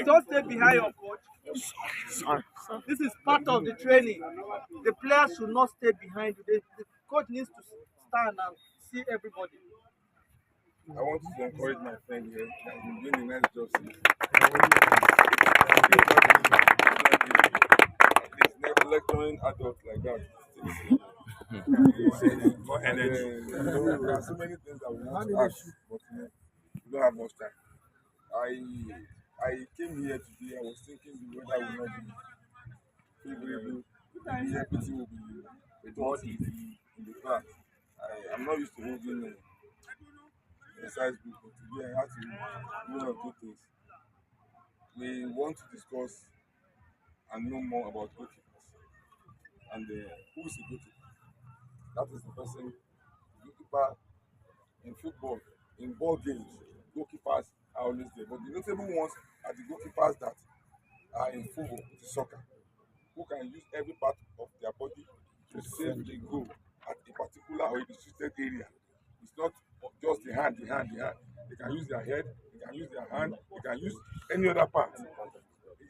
Don't stay behind your coach. This is part of the training. The players should not stay behind you. The coach needs to stand and see everybody. I want to encourage my friend here that he's been doing a nice job since. He's never lecturing adults like that. More energy. There are so many things that we want to ask, but we don't have much time. I came here today. I was thinking the weather will not be favorable. Maybe everything will be dirty in the class. I'm not used to holding exercise group, but today I had to do one or two things. We want to discuss and know more about goalkeepers and who is a goalkeeper. That is the person, goalkeeper in football, in ball games. Goalkeepers are always there, but the notable ones are the goalkeepers that are in football, the soccer, who can use every part of their body to save a goal at a particular or a restricted area. It's not just the hand. They can use their head, they can use their hand, they can use any other part.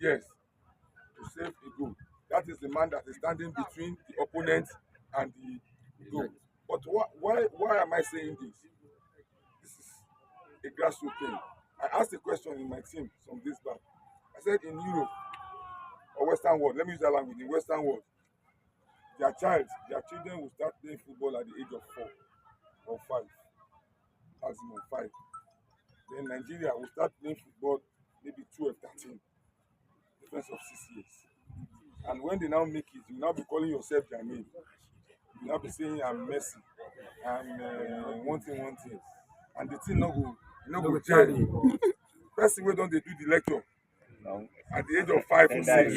Yes, to save a goal. That is the man that is standing between the opponent and the goal. But why am I saying this? This is a grassroots thing. I asked a question in my team some days back. I said in Europe or Western world, let me use that language, in Western world, their children will start playing football at the age of 4 or 5, maximum 5. Then Nigeria will start playing football maybe 12, 13, difference of 6 years. And when they now make it, you now be calling yourself their name. You now be saying, I'm Messi, I'm one thing. And the thing no go journey. Person wey don dey do the lecture at the age of 5 or 6,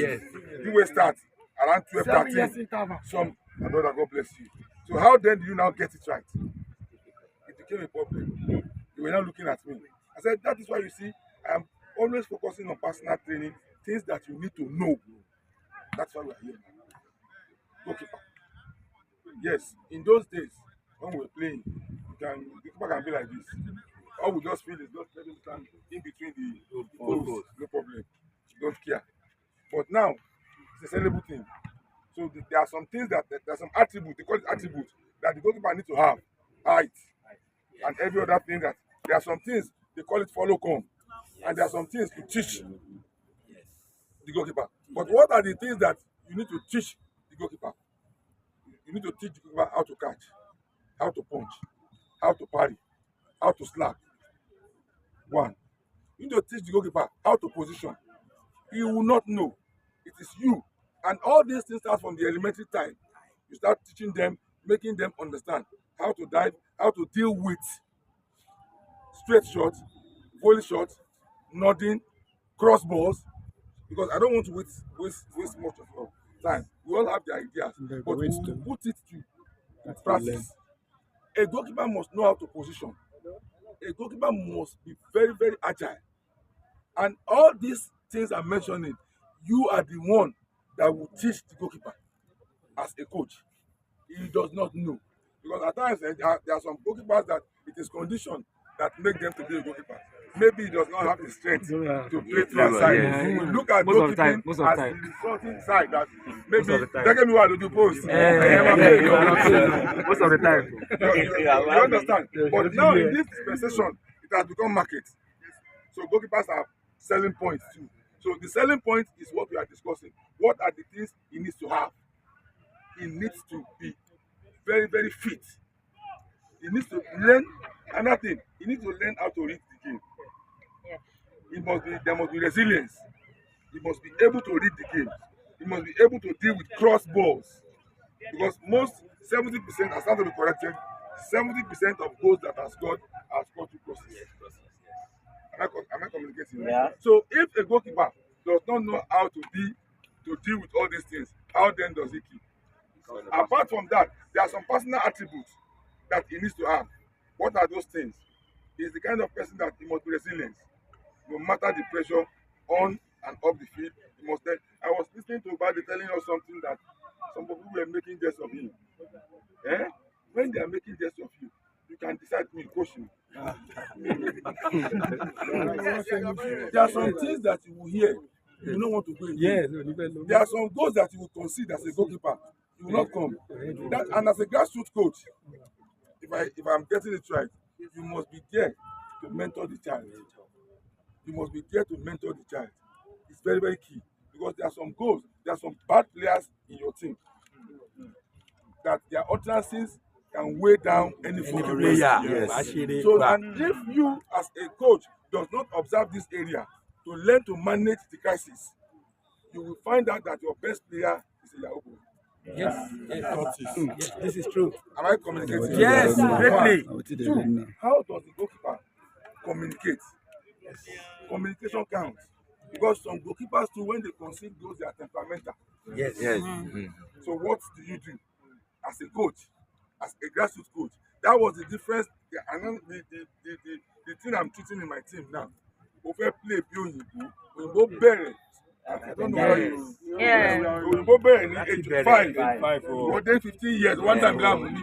you will start around 12, 13. Some, my brother, God bless you. So how then do you now get it right? It became a problem. They were now looking at me. I said, that is why you see, I am always focusing on personal training, things that you need to know. That's why we are here. Goalkeeper. Yes, in those days, when we were playing, the keeper can be like this. All we just feel is just let him stand in between the poles, no problem. You don't care. But now, it's a sellable thing. So there are some things there are some attributes, they call it attributes, that the goalkeeper needs to have. Height. And every other thing that there are some things they call it follow come. And there are some things to teach the goalkeeper. But what are the things that you need to teach the goalkeeper? You need to teach the goalkeeper how to catch, how to punch, how to parry, how to slap. One. You need to teach the goalkeeper how to position. He will not know. It is you. And all these things start from the elementary time. You start teaching them, making them understand how to dive, how to deal with straight shots, volley shots, nodding, cross balls. Because I don't want to waste much of your time. We all have the ideas, but we will put it to practice. A goalkeeper must know how to position. A goalkeeper must be very, very agile. And all these things I'm mentioning, you are the one that will teach the goalkeeper as a coach. He does not know. Because at times there are some goalkeepers that it is condition that make them to be a goalkeeper. Maybe he does not have the strength to play to that side. We look at goalkeeping as the resulting side that maybe take me while you post. Most of the time. You understand? But now in this dispensation, it has become market. So goalkeepers are selling points too. So the selling point is what we are discussing. What are the things he needs to have? He needs to be very, very fit. He needs to learn another thing. He needs to learn how to read the game. There must be resilience. He must be able to read the game. He must be able to deal with cross balls. Because most 70%, I stand to be corrected, 70% of goals that are scored through crosses. Am I communicating? Yeah. So if a goalkeeper does not know how to deal with all these things, how then does he keep? Apart from that, there are some personal attributes that he needs to have. What are those things? He is the kind of person that he must be resilient. No matter the pressure on and off the field, he must. I was listening to Badi telling us something that some people were making jest of him. When they are making jest of you, you can decide to coach him. There are some things that you will hear, you will not want to go again. Yes, There are some goals that you will concede as a goalkeeper, you will not come. And as a grassroots coach, if I'm getting it right, you must be there to mentor the child. You must be there to mentor the child. It's very, very key because there are some goals, there are some bad players in your team that their utterances can weigh down any football player. yes. So, and if you as a coach does not observe this area to learn to manage the crisis, you will find out that your best player is a Yahoo boy. Yes, yes, this is true. Am I communicating? Yes, greatly. Two, how does the goalkeeper communicate? Communication counts. Because some goalkeepers too, when they concede goals, they are temperamental. Yes. So what do you do as a coach, as a grassroots coach? That was the difference. And then the thing I'm teaching in my team now. Over play we go bury. I don't know how you. Yeah. We go bury in age 5 or then 15 years. One time, I'm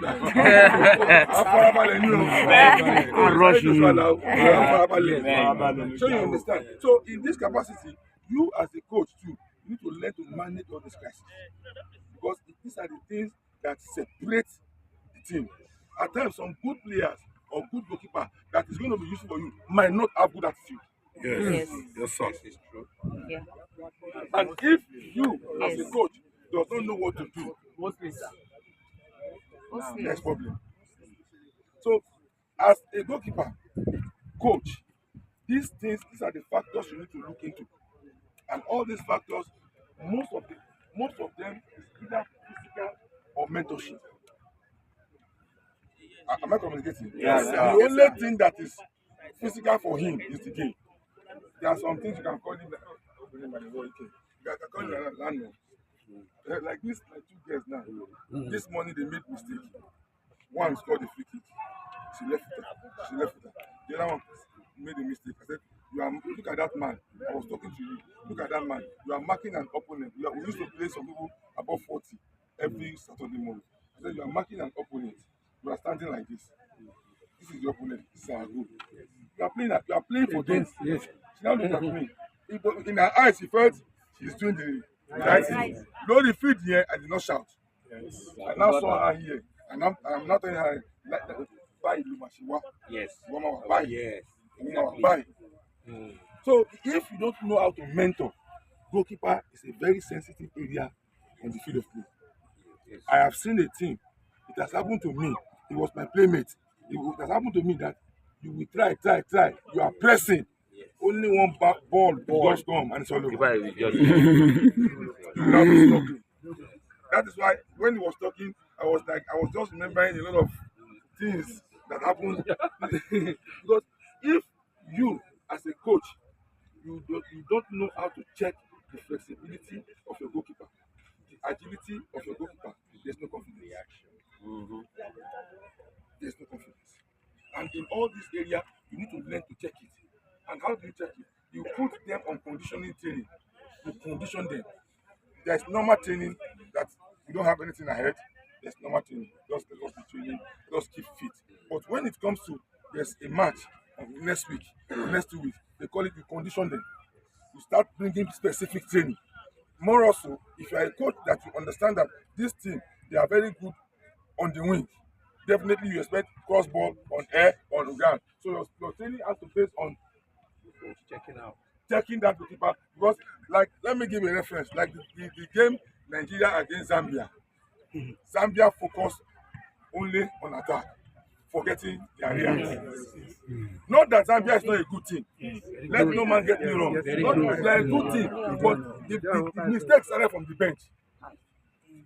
so you understand. So in this capacity, you as a coach too, you need to learn to manage all this crisis because these are the things that separate the team. At times, some good players or good goalkeeper that is going to be useful for you might not have good attitude. Yes. Yes, sir. It's true. Yeah. And if you, as a coach, does not know what to do, next problem. So, as a goalkeeper, coach, these are the factors you need to look into. And all these factors, most of them is either physical or mentorship. Am I communicating? Yes, The only thing that is physical for him is the game. There are some things you can call him you can call him a landlord. Like this, like 2 girls now. This morning they made mistake. One scored a free kick. She left it. The other one made a mistake. I said, look at that man. I was talking to you. Look at that man. You are marking an opponent. We used to play some people above 40 every Saturday morning. I said, you are marking an opponent. You are standing like this. This is your opponent. This is our goal. You are playing for them. Yes. She now looked at me. In her eyes, she felt she's doing the right thing. Though the field here, I did not shout. Yes. I now saw her here. And I'm not telling her, buy Lumashiwa. Yes. Buy. Yes. Buy. So if you don't know how to mentor, goalkeeper is a very sensitive area on the field of play. Yes. I have seen a team. It has happened to me. It was my playmate. It has happened to me that you will try. You are pressing. Yes. Only one ball just come and it's all over. You will not be struggling. That is why when he was talking, I was just remembering a lot of things that happened. Because if you, as a coach, you don't know how to check the flexibility of your goalkeeper, the agility of your goalkeeper, there's no confidence. There's no confidence. And in all this area, you need to learn to check it. And how do you check it? You put them on conditioning training. You condition them. There's normal training that you don't have anything ahead. There's normal training. Just be training. Just keep fit. But when it comes to there's a match next week, next 2 weeks, they call it you condition them. You start bringing specific training. More also, if you are a coach that you understand that this team, they are very good on the wing, definitely you expect cross ball on air, on ground. So your training has to base on checking that goalkeeper. Because, like, let me give you a reference. Like the game Nigeria against Zambia. Zambia focused only on attack, forgetting their rear. Not that Zambia is not a good team. Let no man get me wrong. They are a good team, but the mistakes started from the bench.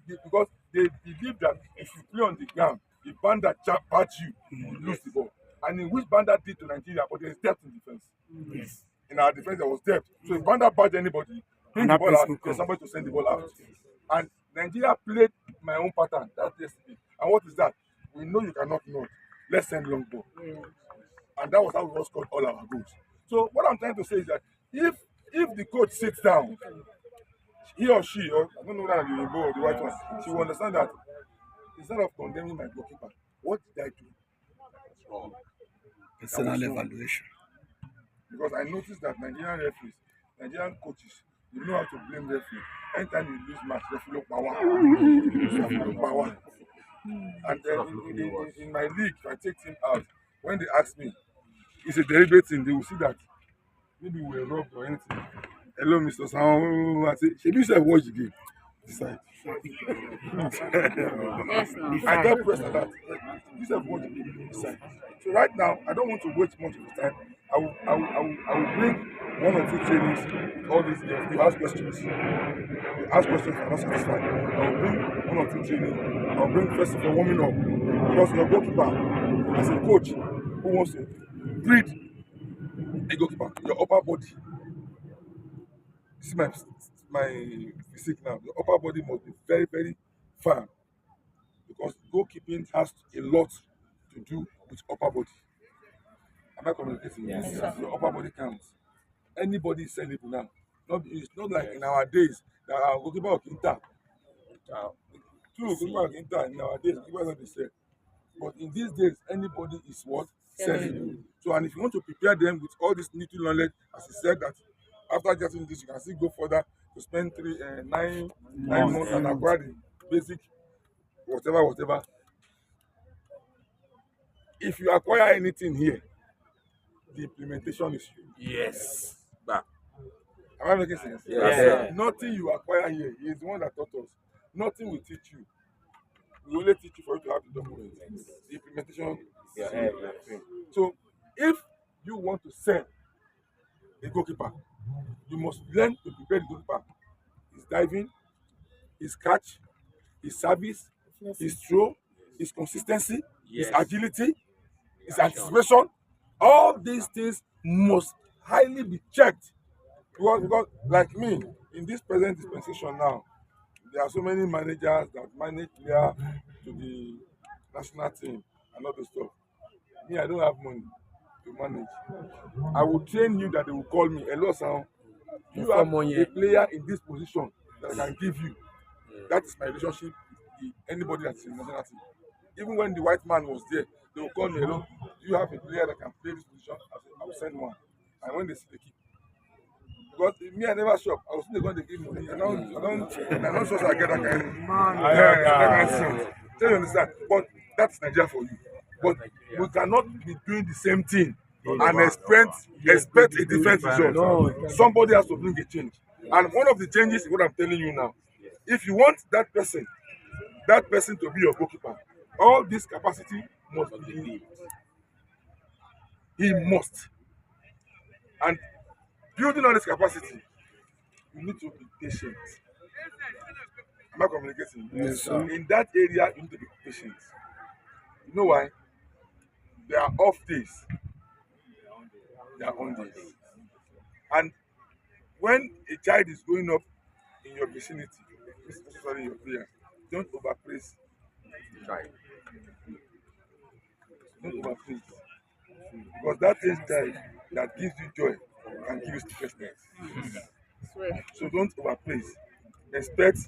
Because they believe that if you play on the ground, the band that bat you will lose the ball. And in which Banda did to Nigeria, but there is depth in defense. Yes. In our defense, there was depth. So if Banda bat anybody, bring the ball out, there's somebody to send the ball out. And Nigeria played my own pattern that yesterday. And what is that? We know you cannot know. Let's send long ball. Yeah. And that was how we scored all our goals. So what I'm trying to say is that if the coach sits down, he or she, or I don't know whether the Igbo or the white one, she will understand that instead of condemning my goalkeeper, what did I do? Personal evaluation. because I noticed that Nigerian referees, Nigerian coaches, they know how to blame referee. Anytime you lose match, referee look power. Referee look power. And then in my league, if I take team out, when they ask me, it's a deliberate thing, they will see that maybe we were robbed or anything. Hello, Mr. Sound. I say, should you say watch the game? Decide. Yes, no. I get pressed at that. You said watch the game. Decide. So right now, I don't want to waste much of the time. I will bring one or two trainings with all these girls. You ask questions. You ask questions, I'm not satisfied. I will bring one or two trainings. I will bring first of all warming up. Because your goalkeeper, as a coach who wants to breed a goalkeeper, your upper body. See my physique now. Your upper body must be very, very firm because goalkeeping has a lot to do with upper body. Am I communicating? Yes, Your upper body counts. Anybody is sellable now. It's not like in our days that our goalkeeper of Inter. True, goalkeeper of Inter in our days, goalkeeper not the same. But in these days, anybody is what? Sellable. So, and if you want to prepare them with all this little knowledge, as he said that after getting this, you can still go further to spend 9 months and acquire the basic whatever. If you acquire anything here, the implementation is you. Yes. Am I making sense? Yes. Nothing you acquire here, he is the one that taught us. Nothing will teach you. We only teach you for you to have the documents. The implementation is you. So if you want to sell a goalkeeper, you must learn to prepare the goalkeeper. His diving, his catch, his service, his throw, his consistency, his agility, his anticipation. All these things must highly be checked. Because like me, in this present dispensation now, there are so many managers that manage player to the national team and all those stuff. Me, I don't have money to manage. I will train you that they will call me. Hello, sir. You have a player in this position that I can give you. That is my relationship with anybody that's in the national team. Even when the white man was there, they will call me. Hello, do you have a player that can play this position? I will send one. And when they see the keep, because me, I never shop. I was still going to give money. I'm not sure I get that kind of thing. So you understand? But that's Nigeria for you. But we cannot be doing the same thing and expect a different result. Somebody has to bring a change. And one of the changes is what I'm telling you now. If you want that person to be your goalkeeper, all this capacity must be in him. He must. And building on this capacity, you need to be patient. Am I communicating? Yes, sir. In that area, you need to be patient. You know why? There are off days. There are on days. And when a child is growing up in your vicinity, especially your prayer, don't overpraise the child. Don't overpraise. Because that is child that gives you joy can give you sleeplessness. So don't overpraise. Expect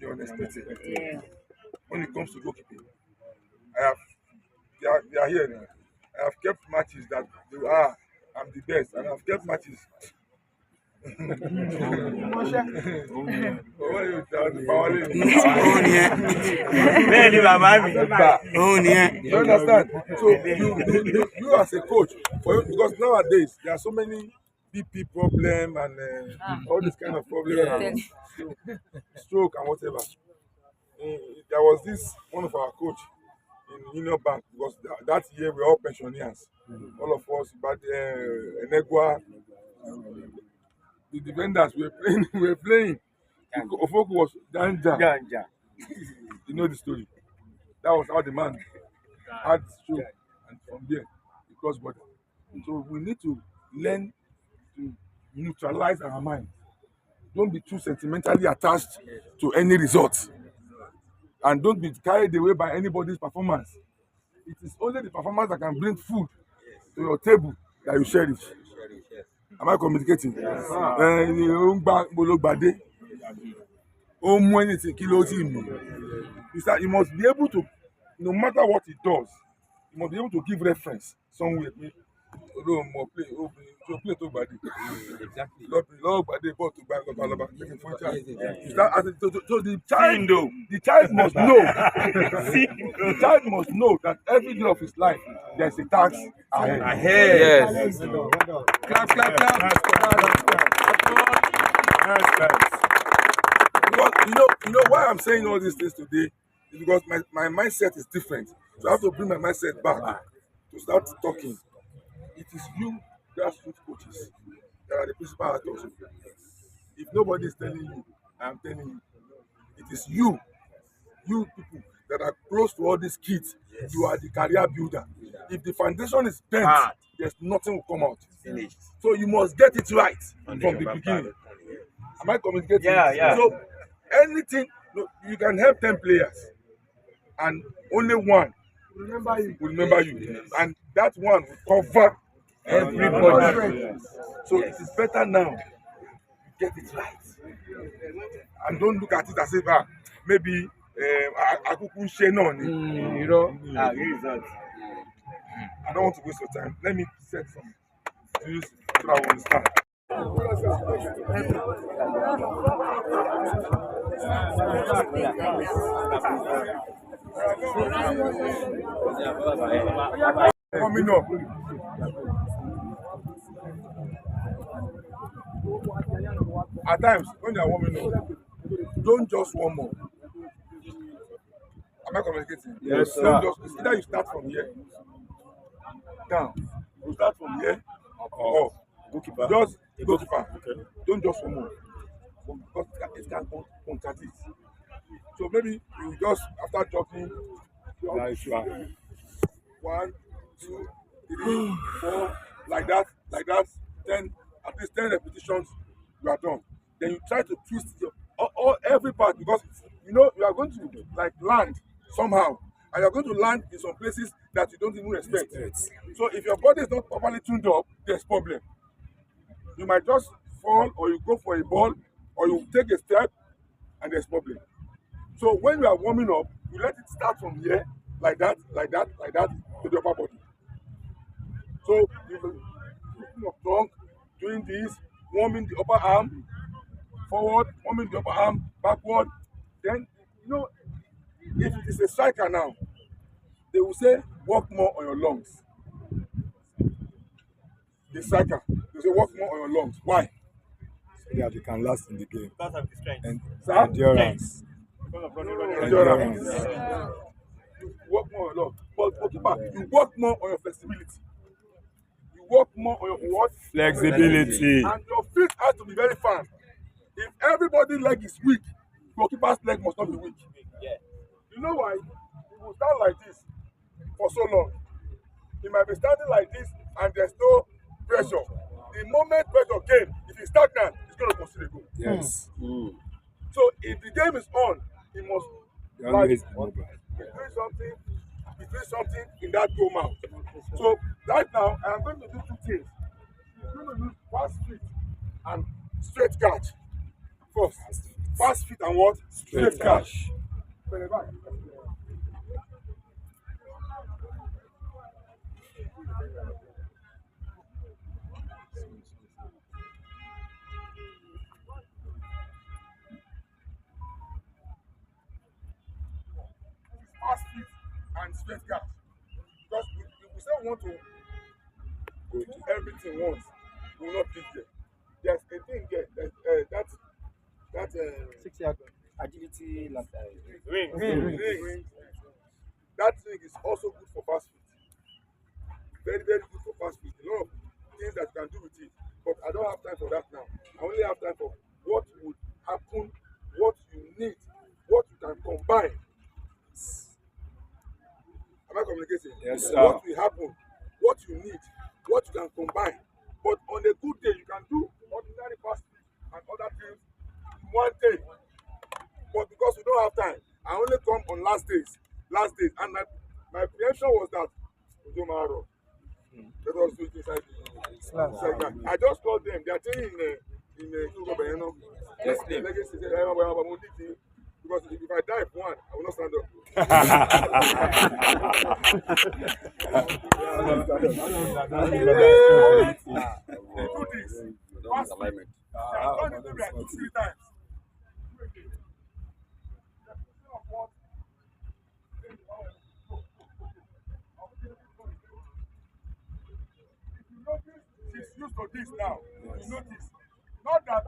the unexpected. Yeah. When it comes to goalkeeping, they are here now. I have kept matches that I'm the best, and I've kept matches. You understand? So you as a coach, because nowadays there are so many BP problem and all this kind of problem, and stroke and whatever. There was this one of our coach in Union Bank, because that year we were all pensioners. All of us, but Enegua, the defenders were playing. Ofoku was Ganja. You know the story. That was how the man had stroke, and from there it crossed border. So we need to learn to neutralize our mind. Don't be too sentimentally attached to any result, and don't be carried away by anybody's performance. It is only the performance that can bring food to your table that you cherish. Am I communicating? Yes. You must be able to, no matter what it does, you must be able to give reference somewhere. Although more play, so play to body. Exactly. Love body, ball to back, taking for child. So the child must know. The child must know that every day of his life there's a task ahead. Yes. Clap, clap, clap. Because you know why I'm saying all these things today is because my mindset is different. So I have to bring my mindset back to start talking. It is you, grassroots coaches, that are the principal actors. If nobody is telling you, I'm telling you, it is you people that are close to all these kids. Yes. You are the career builder. If the foundation is bent, there's nothing will come out. Finished. So you must get it right from the beginning. Am I communicating? Yeah. So anything, you can help 10 players and only one will remember you. Yes. And that one will cover everybody. So it is better now you get it right. And don't look at it as if maybe Akuku ṣe náà ni. You know, I don't want to waste your time. Let me set some views so that we understand. Coming up. At times, when they are warming up, don't just warm up. Am I communicating? Yes, sir. Don't just, either you start from here down, you start from here or goalkeeper. Just goalkeeper. Okay. Don't just warm up. Because it can contradict. So maybe you just after jogging, 1, 2, 3, 4, like that, 10, at least 10 repetitions, you are done. Then you try to twist every part, because you know you are going to like land somehow, and you are going to land in some places that you don't even expect. So if your body is not properly tuned up, there's problem. You might just fall, or you go for a ball, or you take a step, and there's problem. So when you are warming up, you let it start from here, like that, to the upper body. So you will lifting your trunk, doing this, warming the upper arm, forward, warming the upper arm, backward. Then, if it is a striker now, they will say, work more on your lungs. The striker, they say, work more on your lungs. Why? So that you can last in the game. Because of the strength. And endurance. Endurance. You work more on your lungs. But goalkeeper, you work more on your flexibility. You work more on your what? Flexibility. And your feet has to be very firm. If everybody's leg is weak, goalkeeper's leg must not be weak. Yeah. You know why? He will stand like this for so long. He might be standing like this and there's no pressure. The moment pressure came, if he's stagnant, he's going to consider a goal. Yes. So if the game is on, he must be doing something in that goal mouth. So right now, I am going to do two things. I'm going to use fast feet and straight catch. First, fast feet and what? Straight catch. Fast feet and straight catch. Because if we say we want to do everything once, we will not get there. There's a thing there. That 6-yard agility ring. That ring is also good for fast feet. Very, very good for fast feet. A lot of things that you can do with it. But I don't have time for that now. I only have time for what would happen, what you need, what you can combine. Am I communicating? Yes, sir. What will happen, what you need, what you can combine. But on a good day, you can do ordinary fast feet and other things in one day. But because we don't have time, I only come on last days. And my preemption was that tomorrow. Let us do it inside the I just called them. They are staying in Legacy. Because if I die for one, I will not stand up. Do this. Pass alignment. She has done it maybe like 2-3 times. If you notice, she's used to this now. You notice. Not that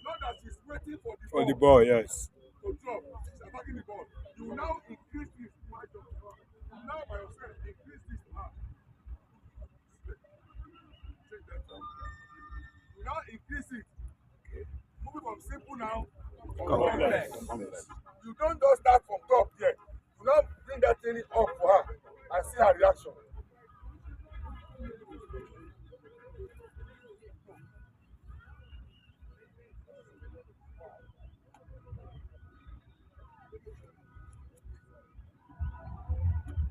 not that she's waiting for the For the ball ball, yes. to drop. She's attacking the ball. You will now increase this. You now by yourself increase this to her. Take that down. You now increase it. Moving from simple now to complex. You don't just start from top yet. You now bring that thing up for her and see her reaction.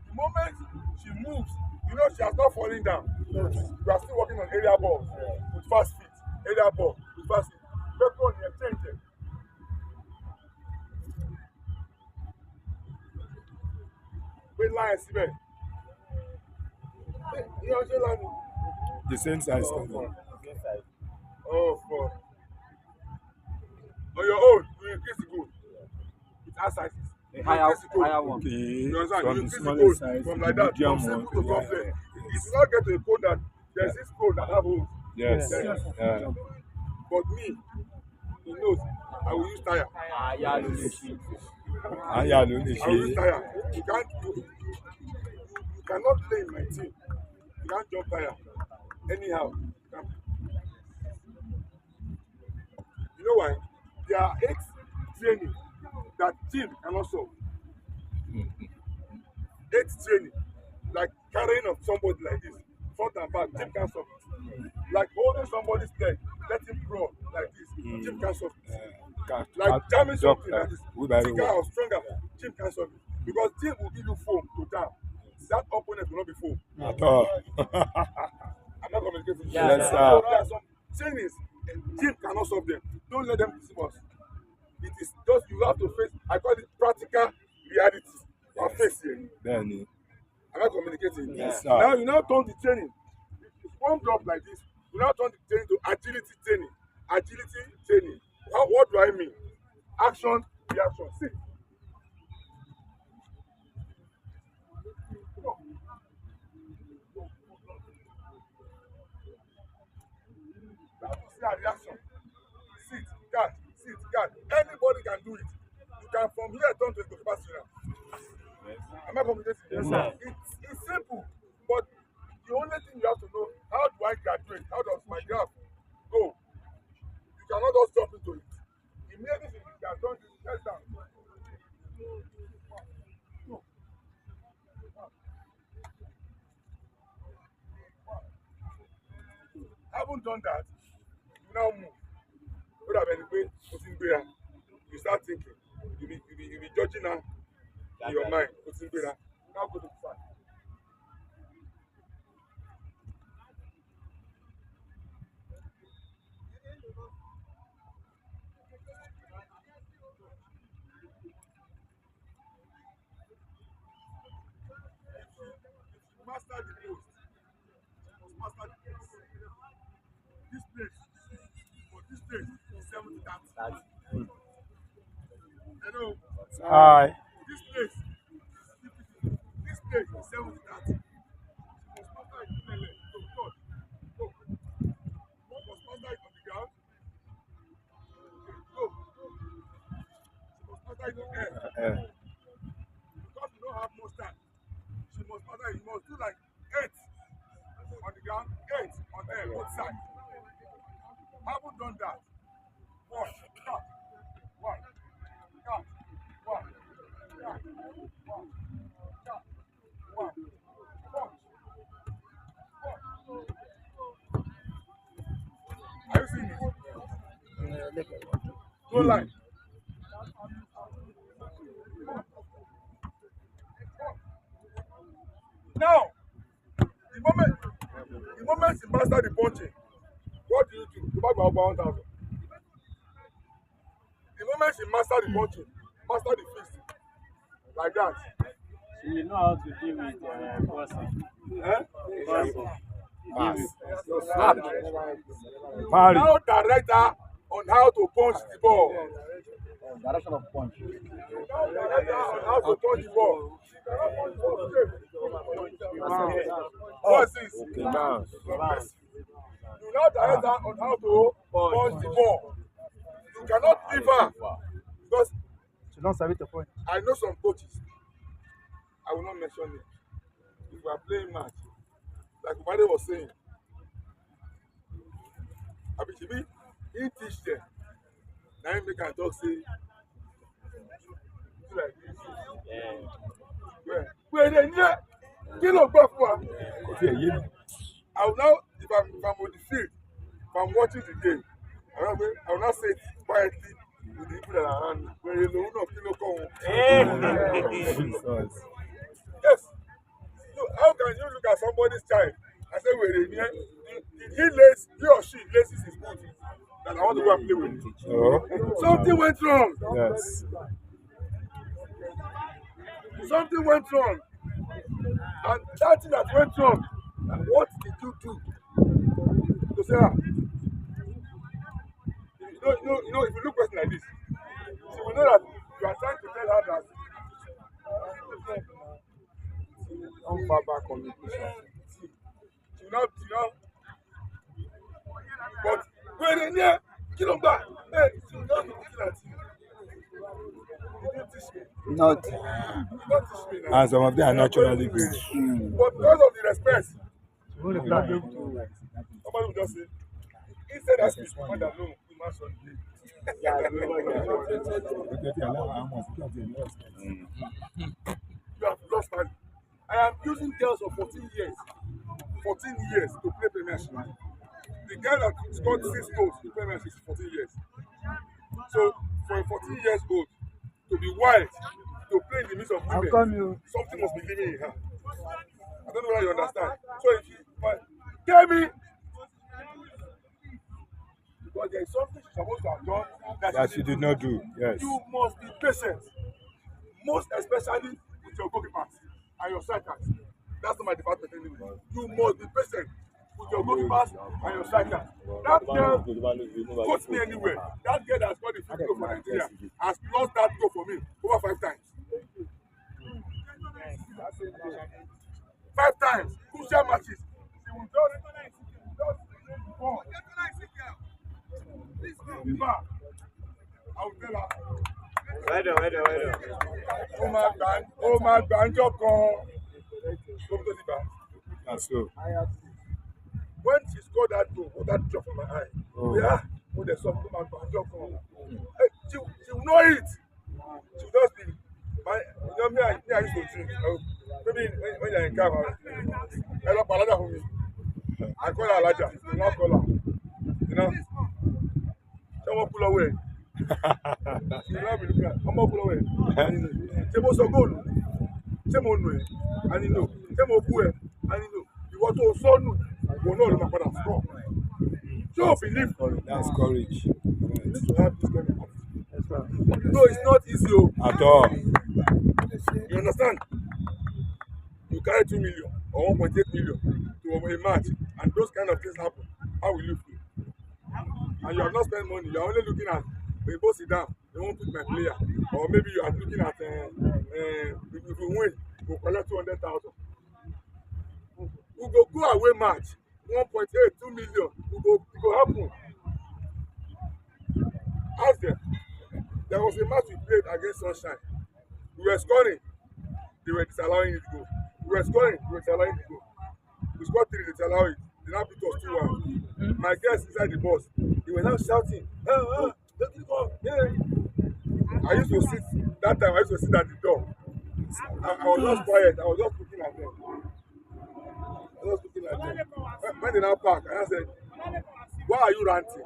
The moment she moves, you know she has not fallen down. We are still working on area balls with fast feet. Area ball with fast feet. Let's go on here, change it. Wait, line síbẹ̀. Ìyá ọjọ́ lánàá. The same size. Oh, fuck. On your own, you increase the goal. It has sizes. Higher one. Okay. You understand? From You the increase the smaller goal size from to like the that, from medium simple to one. complex. If you not get to a code that there's this code that have holes, Yes. but me, he knows I will use tire. Aya ló lè I will use ṣe. tire. You cannot play in my team. You can't jump tire. Anyhow. You know why? There are 8 training that team cannot solve. 8 training. Like carrying of somebody like this, front and back, team can solve it. Like holding somebody's leg, let him crawl like this, team can solve it. Like jamming something like this, bigger or stronger, team can solve it. Because team will give you foam to jam. That opponent will not be foam. At all. I'm not communicating. Yes, sir. So there are some trainings, team cannot solve them. Don't let them deceive us. It is just you have to face. I call it practical reality. Or face here. Then, Am I communicating? yes, sir. Now you now turn the training. It's one drop like this. You now turn the training to agility training. Agility training. What do I mean? Action, reaction. See. You have to see a reaction. Sit, guard. Anybody can do it. You can from here turn to a goalkeeper now. Am I communicating? Yes, sir. It's simple, but the only thing you have to know, how do I graduate? How does my graph go? You cannot just jump into it. Immediately you have done this, let's down. Haven't done that, you now move. What have any way? You start thinking. You be judging now in your mind. Now go to the side. Master the post. Master the post. This place, for this place is 70-30. Hello. Hi. This place is 70-30. Must master it in the leg. Go. Must master it on the ground. Go. Must master it on the air. Because you don't have much time. She must master it. You must do like 8 on the ground, 8 on air, both sides. Haven't done that. One, count. One, count. One, count. One, count. One, punch. Are you seeing it? Go line. Now, the moment you master the punching, what do? You buy about 1,000. moment she master the punching, master the fist, like that. You know how to deal with boxing. Eh? Boxing. Pass. Slap. Parry. Now direct her on how to punch the ball. Direction of punch. Now direct her on how to punch the ball. What's this? Okay, now. You now direct her on how to punch the ball. You cannot leave her because She don't sabi the point. I know some coaches. I will not mention it. If we are playing match, like Ubade was saying, Abichibi, he teach them. Now he make am talk say, do like this. Where they near, kill up back one. I will now, if I'm on the field, if I'm watching the game, I will not say it quietly with the people that are around me. Where you know, no, kill up. Yes. So how can you look at somebody's child and say, where they near? He or she laces his boot that I want to go and play with. Oh, Something went wrong. yes. Something went wrong. And that thing that went wrong, what did you do? To say, if you look person like this, she will know that you are trying to tell her that Non-verbal communication. she will not, but when they near, kill them back. Hey, she will not be looking at you. You didn't teach me. Not. You don't teach me now. And some of them are naturally good. But because of the respect, Only plan. somebody will just say, instead of speech, man, that no, you must not play. You have lost value. I am using girls of 14 years to play premiership. The girl that scored 6 goals in premiership is 14 years. So for a 14 years old to be wild, to play in the midst of How women, come you? something must be living in her. I don't know whether you understand. So if you tell me, because there is something she's supposed to have done That she did not do. Yes. you must be patient, most especially with your goalkeepers and your strikers. That's not my department anymore. You must be patient with your goalkeepers and your strikers. That girl goes me anywhere. That girl that scored the 50 goal for Nigeria has lost that goal for me over 5 times. 5 times, crucial matches. She will just ball. Please back. I will tell her. Ó máa gbà ń jọ kan. That's so. When she scored that goal, that drop in my eye. Oh. Yeah, oh, there's something ó máa gbà ń jọ kan. She will know it. She will just be. Me, I used to drink. Maybe when you're in car, I love Palada for me. I call her Alaja. I not call her. You know? Someone pull away. She will not be looking at. Someone pull away. Ṣé mo sọ góòlù? Ṣé mo nù ẹ́? A ní no. Ṣé mo bú ẹ? A ní no. Ìwọ tó sọnù, ìwọ náà ló máa padà score. So believe. That's courage. You need to have this kind of confidence. No, it's not easy. At all. You understand? You carry 2 million or 1.8 million to a match, and those kind of things happen. How will you feel? And you have not spent money. You are only looking at when you go sit down, they won't pick my player. Or maybe you are looking at if you win, you collect 200,000. We go away match, 1.8, 2 million. It go happen. Ask them. There was a match we played against Sunshine. We were scoring. They were disallowing it to go. We were scoring. They were disallowing it to go. We scored 3, they disallowed it. They now beat us 2-1. My guys inside the bus, they were now shouting, let it go. Yeah. I used to sit, that time I used to sit at the door. I was just quiet. I was just looking at them. When they now park, I said, why are you ranting?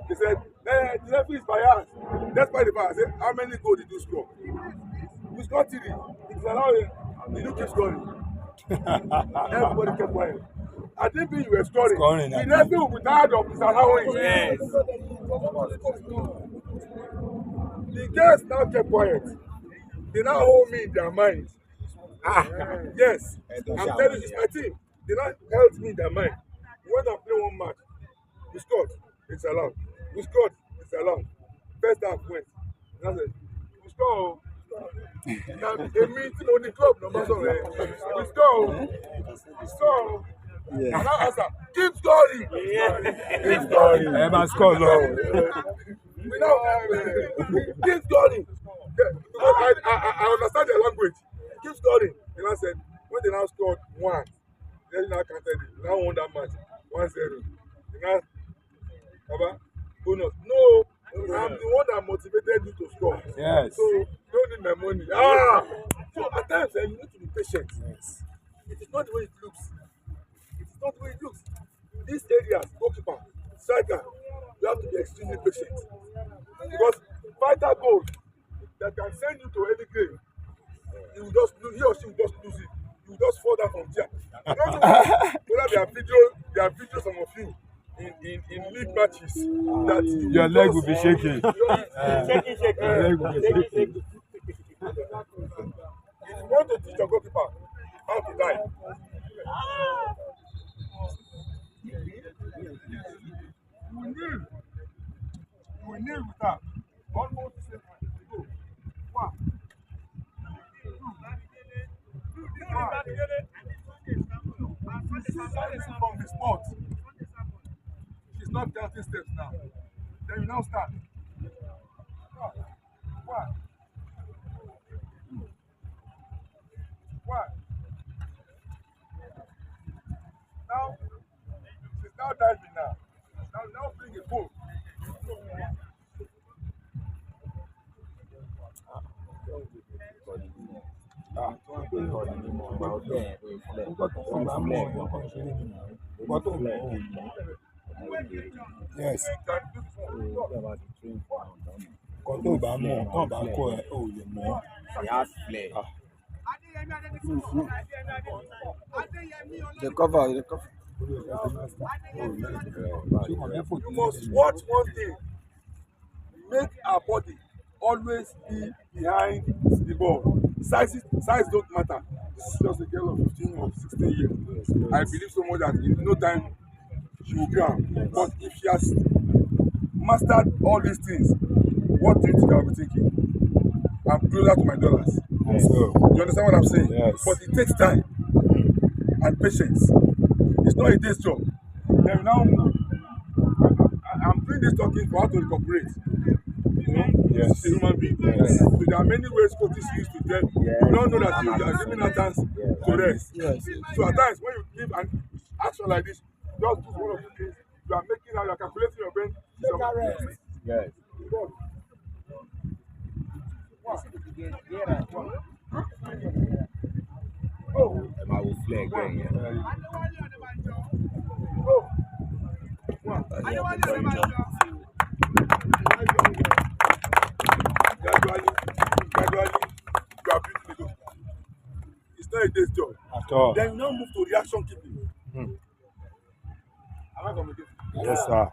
They said, the referee is biased. That's why the bar. I said, how many goals did you score? You scored 3. It's allowed. Did you keep scoring? Everybody kept quiet. I didn't think you were scoring. The referee will be tired of disallowing. Yes. The girls now kept quiet. They now hold me in their mind. Yes, I'm telling you, it's my team. They now held me in their mind. We went and played one match. We scored. It's allowed. We scored. It's allowed. First half went. And I said, we score. Now, a meeting on the club, no matter what. We score. We score. And I answer, keep scoring. Keep scoring. Ever score long. We now keep scoring. Because I understand their language. Keep scoring. And I said, when they now scored one, then now counted it. Now won that match 1-0. And now, Baba, bonus. No, I'm the one that motivated you to score. Yes. So you don't need my money. So at times you need to be patient. Yes. It is not the way it looks. It is not the way it looks. These areas, goalkeeper, striker, you have to be extremely patient. Because fighter goal that can send you to any grave, he or she will just lose it. You will just fall down from chair. I don't know whether there are videos some of you in league matches that Your leg will be shaking. Shaking. Your leg will be shaking. If you want to teach your goalkeeper how to die, you will kneel with her. Almost the same time. Go. One. She's starting from the spot. She's not counting steps now. Then you now start. One. Now, she's now diving now. Now bring a pole. Yes. Nǹkan tó bá mọ̀ tán bá kọ́ ẹ ò lè mọ̀. He has flair. The cover. You must watch one thing. Make our body always be behind the ball. Size don't matter. This is just a girl of 15 or 16 years. I believe so much that in no time she will come. But if she has mastered all these things, what do you think I'll be thinking? I'm closer to my dollars. So, You understand what I'm saying? Yes. But it takes time and patience. It's not a day's job. Then now I'm doing this talking for how to incorporate. You know, Yes. this is a human being. Yes. So there are many ways coaches use to tell. You don't know that you are giving her chance to rest. Yes. So at times when you give an action like this, just do one of the things. You are making now, you are calculating your brain. yes. I will flair again. Gradually, you are building the goal. It's not a day's job. At all. Then you now move to reaction keeping. Am I communicating? Yes, sir.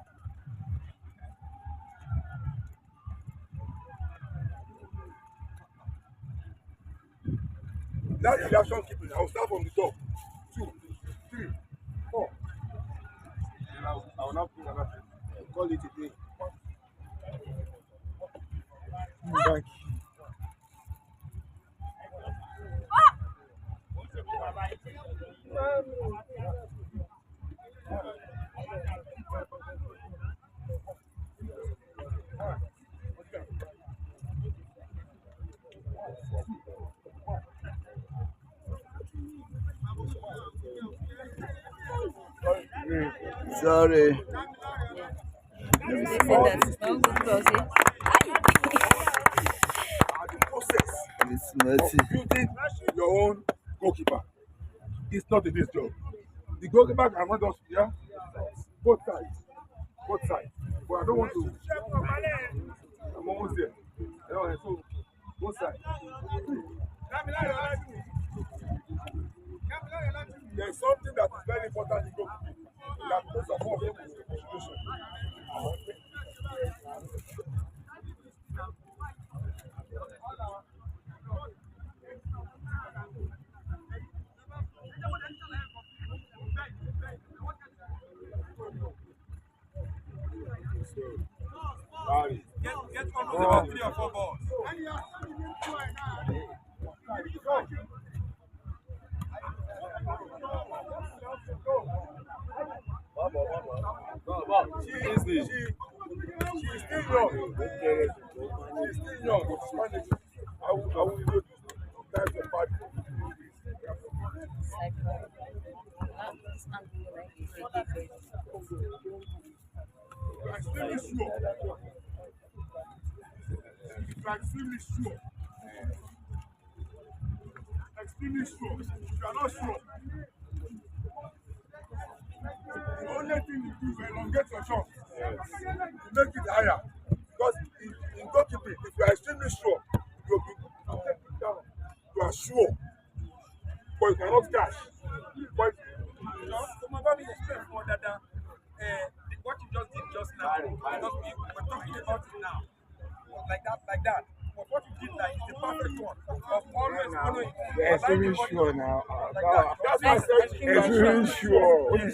That reaction keeping, I will start from the top. 2, 3, 4. Then I will not bring another thing. Call it a day. Thank you. Sorry. And the process It's messy. of building your own goalkeeper is not a day's job. The goalkeeper can run us, yeah? Both sides. But I don't want to. I'm almost there. So, both sides. There's something that is very important in goalkeeping. That most of us is the situation. Get almost about 3 or 4 balls. She's still young. She's still young, but she's managing. I will do this. That's the part. I'm extremely sure. I'm extremely sure. Extremely sure. If you are not sure, the only thing you do is elongate your shot to make it higher. Because in goalkeeping, if you are extremely sure, you'll take it down. You are sure, but you cannot cash. But So my body explained for that what you just did just now, because we're talking about it now, like that. But what you did now is the perfect one of always following. yeah, extremely sure now. That's why I said extremely sure. Extremely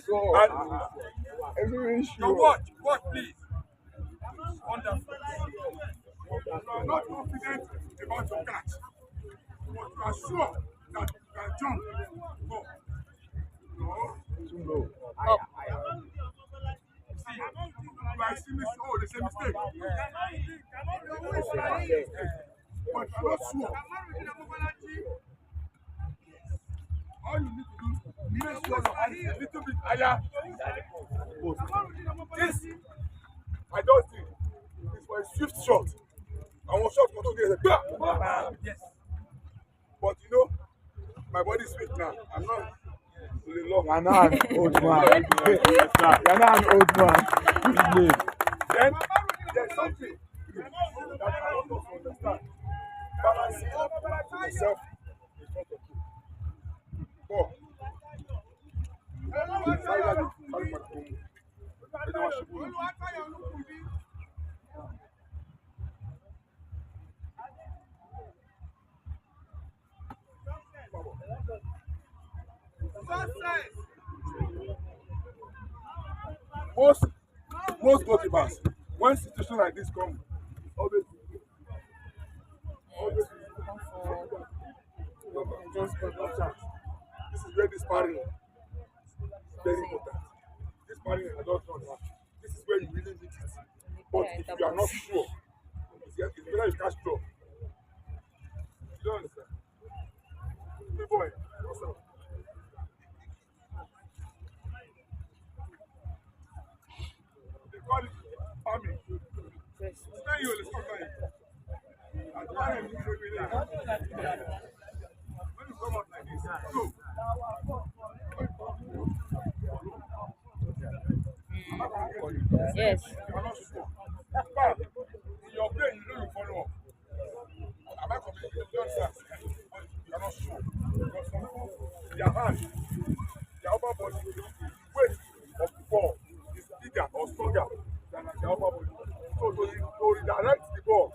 So sure. watch, please. Wonderful. You are not confident about your catch, but you are sure that you can jump. Go. No. See, you are extremely sure. Oh, there's a mistake. But you are not sure. All you need to do is make sure your hand is a little bit higher. This, I don't think, is for a swift shot. I want shot for to get a Yes. But you know, my body is weak now. I'm not to the law. You're not an old man. You're not an old man. Then there's something that I want us to understand. Balancing yourself in front of you. Four. Most goalkeepers, when situation like this come, always this is where this parry is very important. This parry I don't know. This is where you really need it. But if you are not sure, it's better you catch draw. You don't understand? Hey boy, what's up? They call it farming. It's not you, it's not you. I don't have any when you come out like this, go. Yes. You are not sure. But in your brain, you know you follow up. Am I communicating? You understand? But you are not sure. Because their hand, their upper body, the weight of the ball is bigger or stronger than their upper body. So to redirect the ball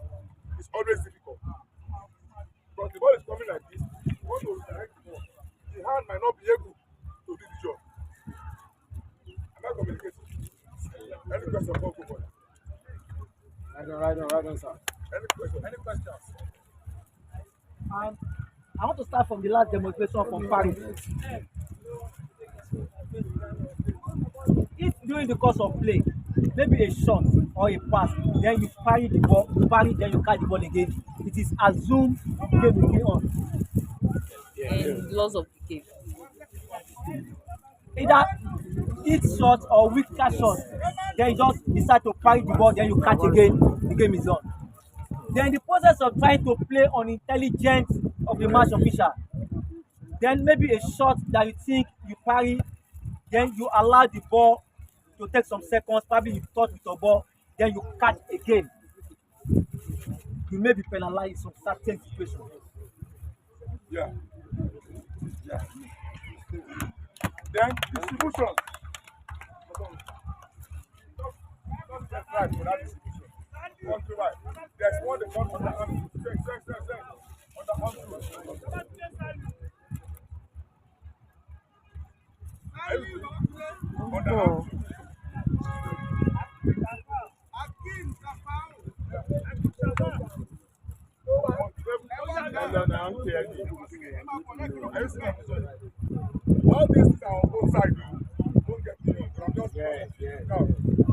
is always difficult. Because the ball is coming like this, you want to redirect the ball. The hand might not be able to do the job. Am I communicating? Any question for go for Right on, sir. Any question? Any questions? I want to start from the last demonstration from Paris. If during the course of play, maybe a shot or a pass, then you parry the ball, then you catch the ball again, it is assumed game will be on. And laws of the game. Either hit shot or weaker shot, then you just decide to parry the ball, then you catch again, the game is on. Then the process of trying to play on intelligence of the match official, then maybe a shot that you think you parry, then you allow the ball to take some seconds, probably you touch with your ball, then you catch again. You may be penalized in some certain situations. Yeah. Then distribution. Don't get right for that distribution. One to right. There's one that comes on the hand. On the hand. On the hand. Are you seeing that? All these things are on both sides. Don't get me wrong, but I'm just now,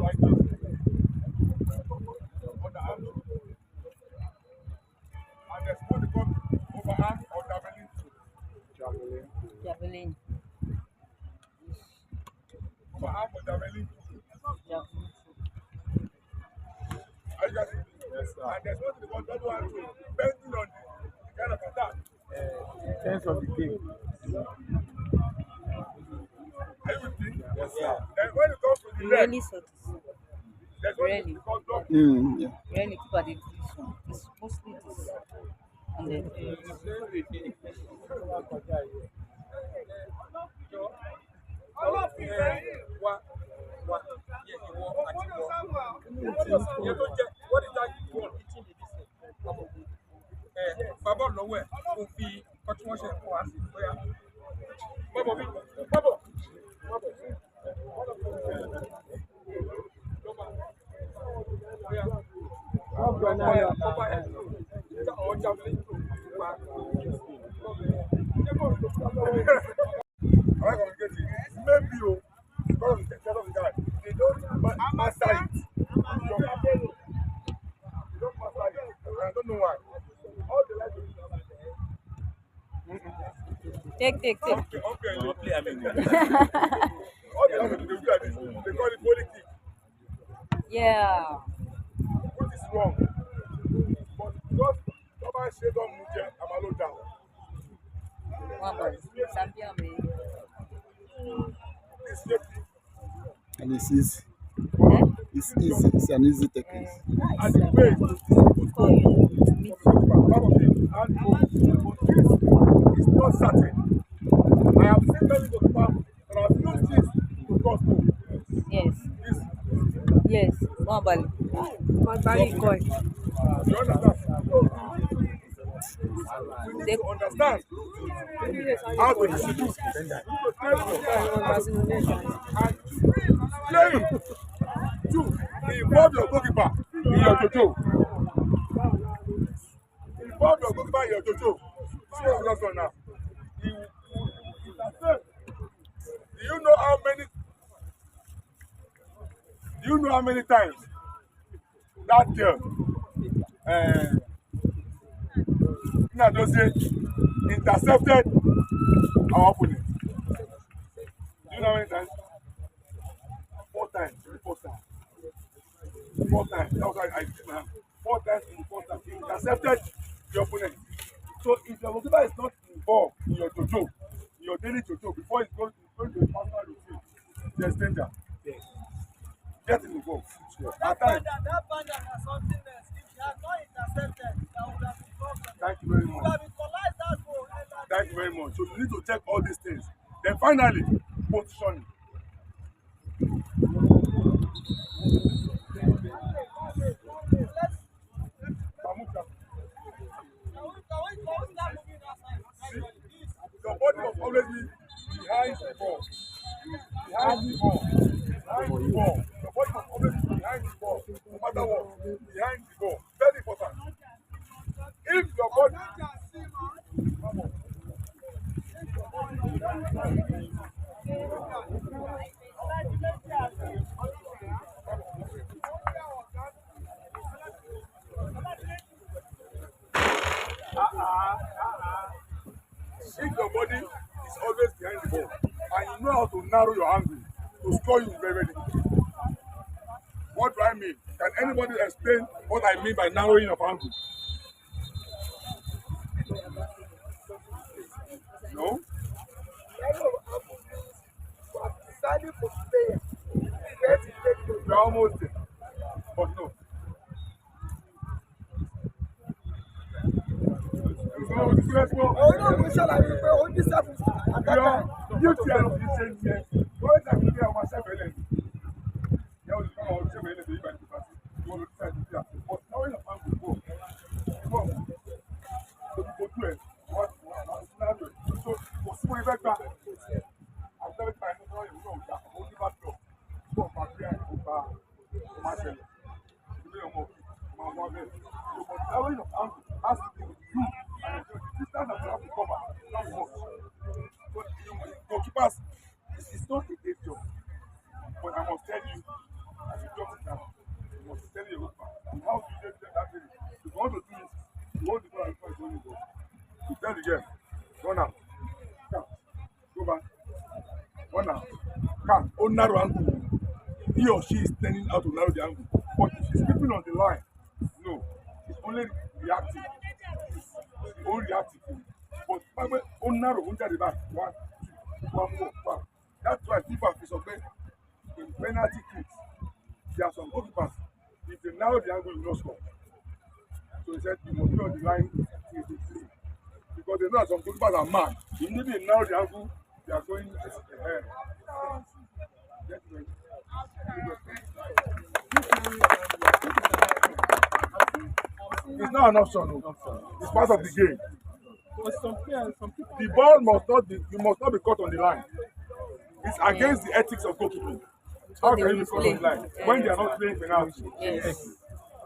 like this. On the arm. And there's what they call overarm or javelin. Javelin. Overarm or javelin. Javelin. Are you getting it? Yes, sir. And there's what they call double arm throw, depending on the kind of attack. Sense of the game. Are you with me? Yes, sir. And when it comes to the leg, Really so to say. there's what Really. they call block. Yeah. Really keep at this one. It's mostly this. And then What is that you want? Bàbá lọ́wọ́ ẹ̀ kò fi ọtí wọ́n ṣe kó wá sí bóyá. Bọ́bọ̀ mi, bọ́bọ̀. I communicate it. Maybe you, because of the kind of guy, they don't master it. They don't master it. And I don't know why. All they like to do take. okay, all they like to do is like this. They call it volley kick, Yeah. which is wrong. But because somebody say don't move there, I'm alone down. One ball. Champion me. This safety, And it's easy. Eh? It's easy. It's an easy technique. and the way For you to meet. it's not certain. I have seen many of the people and I've used this to cross goal. Yes. This, Yes. One ball. you understand? We need to understand how to distribute this. And playing two, involve your goalkeeper in your jojo. Involve your goalkeeper in your jojo. See what's just on now. Do you know how many? Do you know how many times that girl, Nadozie, intercepted our opponent? Do you know how many times? 4 times in the first time. 4 times. That was why I did my hand. 4 times in the first time. He intercepted the opponent. So if your goalkeeper is not involved in your jojo, in your daily jojo, before it goes to the personal routine, there's danger. Get involved. At times. That band has something else. If they had not intercepted, that would have been problem. Thank you very Would much. have equalized that goal. Thank you very much. So you need to check all these things. Then finally, positioning. Your body must always be behind the ball. Behind the ball. Behind the ball. Your body must always be behind the ball. No matter what. Behind the ball. Very important. If your body if your body is always behind the ball and you know how to narrow your angle to score you very difficult. What do I mean? Can anybody explain what I mean by narrowing of angle? No? You're almost there. But no. own narrow angle, he or she is turning out to narrow the angle. But if she's keeping on the line, no, it's only reactive. It's only reactive. But Pagbe own narrow, under the back, 1, 2, 1, 4, 5. That's why FIFA is okay in penalty kicks. There are some goalkeepers. If they narrow the angle, you will not score. So he said you must be on the line till the three. Because they know that some goalkeepers are mad. Immediately they narrow the angle, they are going ahead. It's not an option, no. It's part of the game. But some people. The ball must not be, you must not be caught on the line. It's against the ethics of goalkeeping. How can you be caught on the line when they are not playing penalty? Yes.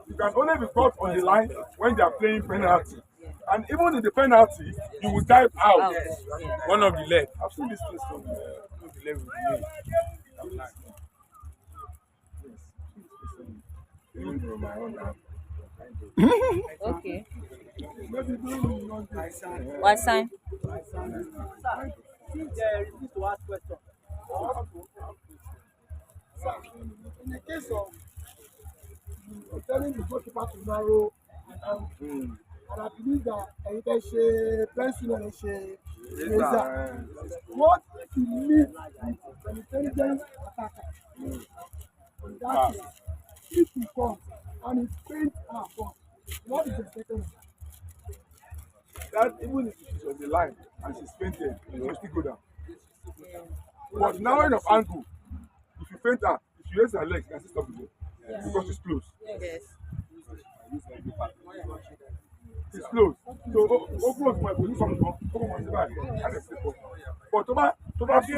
You can only be caught on the line when they are playing penalty. And even in the penalty, you will dive out. One of the legs. I've seen this place from One of the legs with the knee. even from my own hand. Okay. Maybe doing What sign? Sir, since they refuse to ask questions, In the case of telling the goalkeeper to narrow and I believe that they say pencil and say razor. What if you meet with an intelligent attacker? In that case, if he comes and he paints our front, what is the second one? that even if she's on the line and she's fainted, it will still go down. But narrowing of angle, if you faint her, if you raise her leg, you can still stop the ball. Because it's close. Yes. It's close. So close my position come on the back. But to ba say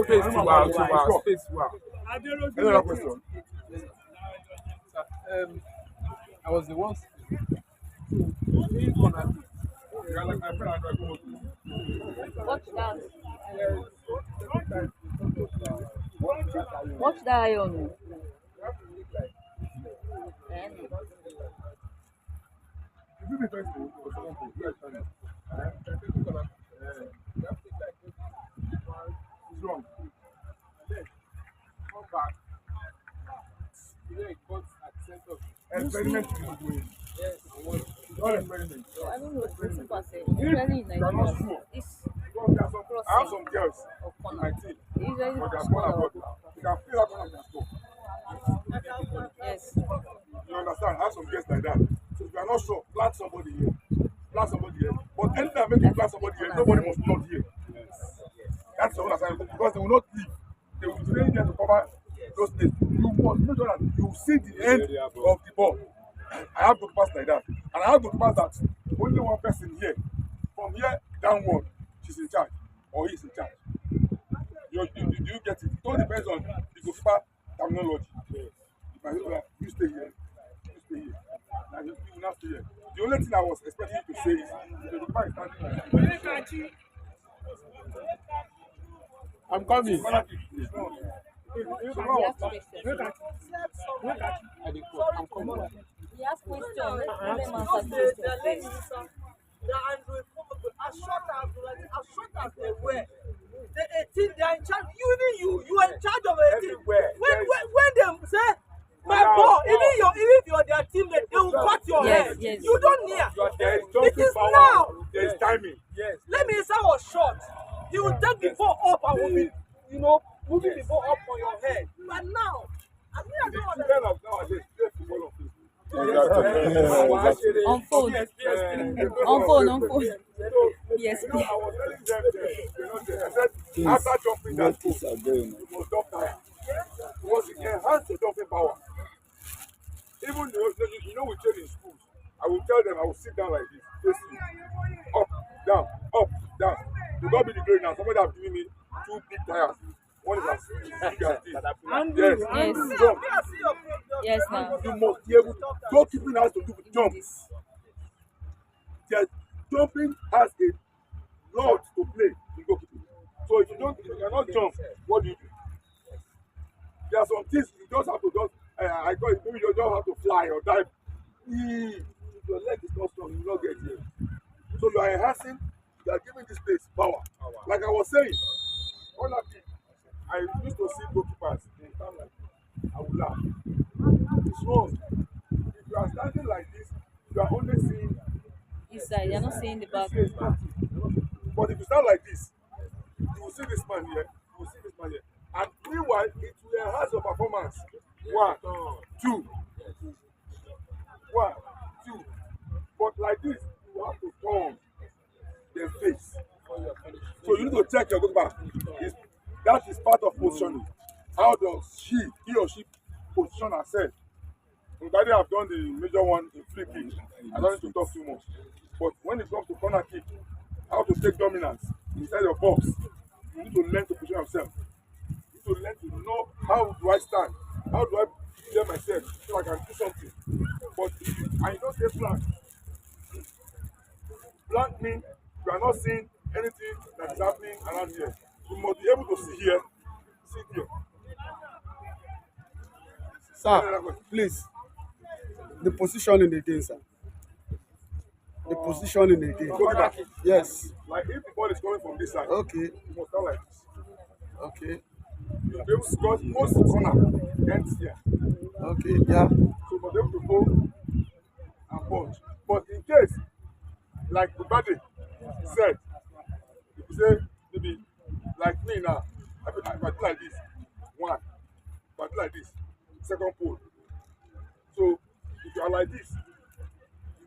Space to wow. Space to wow. another question. I was the one. Watch that. Watch that iron. Is it the first goal or second goal? Yes, sorry. It's wrong. Come back. Today, got at center. Experiment is not doing. Yes. It's not experiment. I don't know what the super say. If Usually in you are not Nigeria, sure, it's because there are some, I have some girls of in my corner. team, They usually but they are score corner out. ball. You can feel that corner can score. Yes. You understand? I have some girls like that. So if you are not sure, plant somebody here. Plant somebody here. But anytime make you plant somebody here, nobody must not here. That's the whole assignment because they will not leave. They will stay there to cover those days. You must make sure that you see the end of the ball. I have goalkeepers like that. And I have goalkeepers that only one person here. From here downward, she's in charge or he's in charge. Do you get it? It all depends on the goalkeeper terminology. If I say, "Well, you stay here, you stay here. Now you will not stay here." The only thing I was expecting you to say is the goalkeeper is standing like I'm coming. I'm coming. He has question. Let them answer the question first. as short as they were, the 18, they are in charge. You are in charge of 18. When they say, my ball, even if you're their teammate, they will cut your head. Yes. You don't near. there is It is power, now. there is timing. Yes. Let me say I was short. He will take the ball up and will be, moving the ball up on your head. But now, I think I The don't understand. children of nowadays play football on Facebook. On phone. On phone. Yes. I was telling them, I said, after jumping that pool, you must jump tire. Because it enhances the jumping power. Even we train in schools. I will tell them, I will sit down like this, facing up, down. To God be the glory now. Somebody have given me 2 big tires. One is as big as this. Yes. Yes. Jump. Yes, now. You must be able to. Goalkeeping has to do with jump. Yes, jumping has a lot to play in goalkeeping. So if you cannot jump, what do you do? There are some things you just have to I call it, maybe you don't have to fly or dive. If your leg is not strong, you will not get here. So you are enhancing, you are giving this place power. Like I was saying, I used to see goalkeepers in time like this. I would laugh. It's wrong. If you are standing like this, you are only seeing Inside, you're not seeing the back. this here is empty. But if you stand like this, you will see this man here, you will see this man here. And meanwhile, it will enhance your performance. One, two, one, two. But like this, you have to turn the face. So you need to check your goalkeeper. That is part of positioning. How does he or she position herself? Ngadi have done the major one in free kick. I don't need to talk too much. But when it comes to corner kick, how to take dominance inside your box, you need to learn to position yourself. You need to learn to know how do I stand, how do I clear myself so I can do something. But I don't say blank. Blank means you are not seeing anything that is happening around here. You must be able to see here, see here. Sir, please. The positioning again, sir. The positioning again. Goalkeeper. Yes. Like if the ball is coming from this side, Okay. you must stand like this. Okay. You'll be able to because most corner ends here. Okay. Yeah. So for them to go and punch. But in case, like Ubade said, if you say maybe like me now, if I do like this, one, if I do like this, second pole. So if you are like this,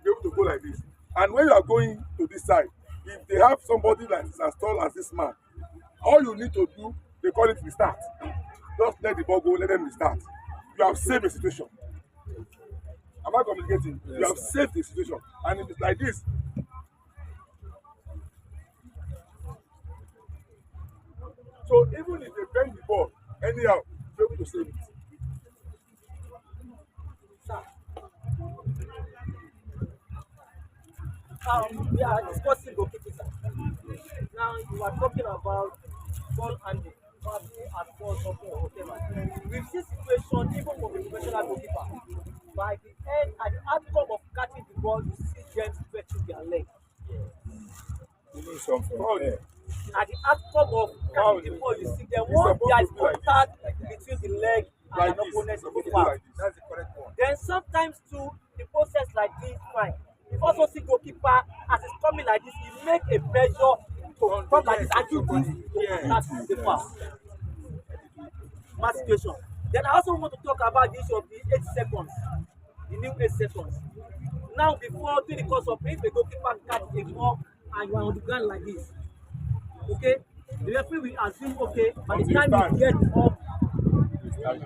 you'll be able to go like this. And when you are going to this side, if they have somebody that is as tall as this man, all you need to do, they call it restart. Just let the ball go, let them restart. You have saved the situation. Am I communicating? Yes, you have sir. saved the situation. And if it's like this, so even if they bend the ball, anyhow, you're able to save it. We are discussing goalkeeping. Now you are talking about ball handling, probably as ball something or whatever. We've seen situation even for the professional goalkeeper. By the end, at the outcome of catching the ball, you see them stretching their leg. You need something. Oh, yeah. At the outcome of catching the ball, you see them once there is contact between the leg and Like an this. opponent It's in the supposed to be foul. like this. That's the correct one. Then sometimes too, the process like this fine. You also see goalkeeper as it's coming like this, he make a pressure to come like this and do this to contact the foul. Match situation. Then I also want to talk about the issue of the 8 seconds, the new 8 seconds. Now before during the course of play, the goalkeeper catch a ball and you are on the ground like this. Okay, the referee will assume okay by the time you get up,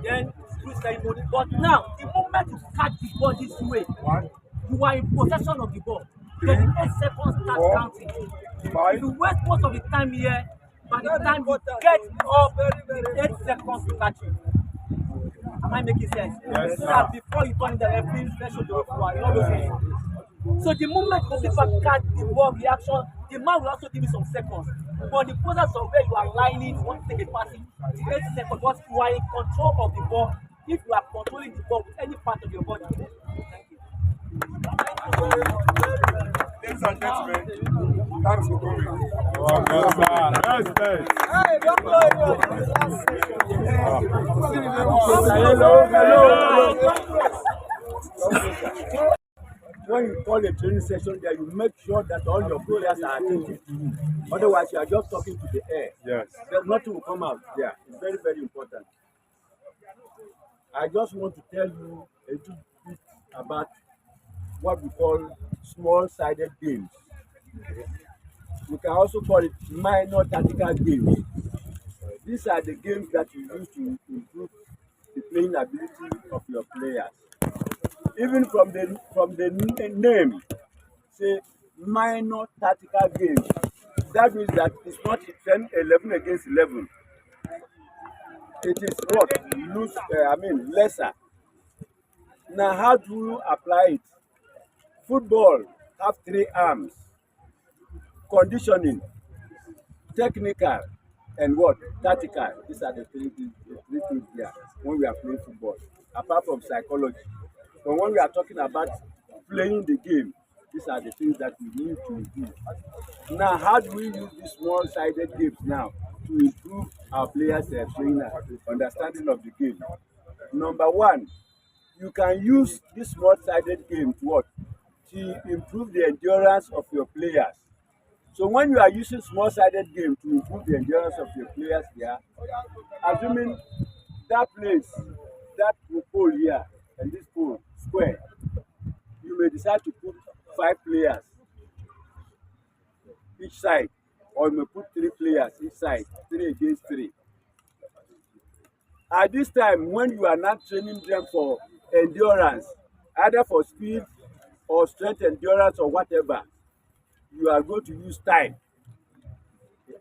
then do ceremony. But now the moment you catch the ball this way, you are in possession of the ball. Then the 8 seconds start counting. If you waste most of the time here, by the time you get up, the 8 seconds to catch it. Am I making sense? Yes, so that before you turn the referee, let's show the referee, you know those things. So the moment goalkeeper catch the ball reaction, the man will also give you some seconds. But the process of where you are lining, you want to take a passing, the 8 seconds, but you are in control of the ball. If you are controlling the ball with any part of your body. Thank you. Ladies and gentlemen, thanks for coming. When you call a training session there, you make sure that all your players are attentive to you. Otherwise, you are just talking to the air. Yes. There's nothing will come out there. It's very, very important. I just want to tell you a little bit about what we call small-sided games. We can also call it minor tactical games. These are the games that you use to improve the playing ability of your players. Even from the name, say minor tactical games. That means that it's not 10, 11 against 11. It is what? Lesser. Now, how do you apply it? Football have 3 arms. Conditioning, technical, and what? Tactical. These are the three things there when we are playing football, apart from psychology. But when we are talking about playing the game, These are the things that we need to do. Now, how do we use these small-sided games now to improve our players' playing understanding of the game? Number one, you can use this small-sided game to what? To improve the endurance of your players. So when you are using small-sided game to improve the endurance of your players here, assuming that place, that pole here, and this pole square, you may decide to put 5 players each side, or you may put 3 players each side, 3 against 3. At this time, when you are not training them for endurance, either for speed or strength endurance or whatever, you are going to use time.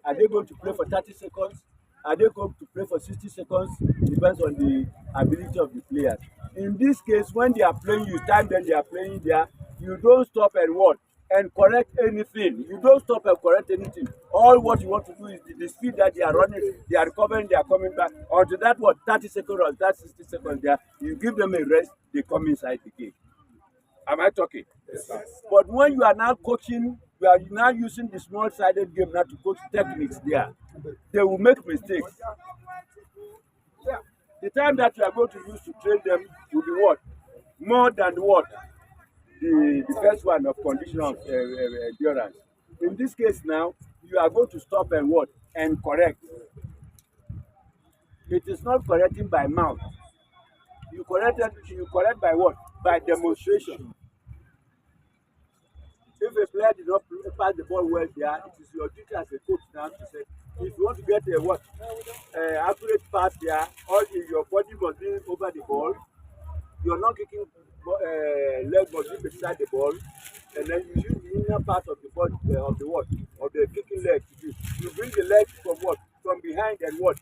Are they going to play for 30 seconds? Are they going to play for 60 seconds? Depends on the ability of the players. In this case, when they are playing, you time them, they are playing there, you don't stop and what? And correct anything. You don't stop and correct anything. All what you want to do is the speed that they are running, they are recovering, they are coming back. Until that what? 30 seconds or that 60 seconds there, you give them a rest, they come inside the game. Am I talking? Yes, but when you are now coaching, you are now using the small-sided game now to coach techniques there. They will make mistakes. Yeah. The time that you are going to use to train them will be what? More than what? The first one of conditional endurance. In this case now, you are going to stop and what? And correct. It is not correcting by mouth. You correct by what? By demonstration. If a player did not pass the ball well there, it is your duty as a coach now to say, if you want to get a accurate pass there, all your body must be over the ball. You're not kicking leg must be beside the ball, and then you use the inner part of the body of the kicking leg to do. You bring the leg from what? From behind and what?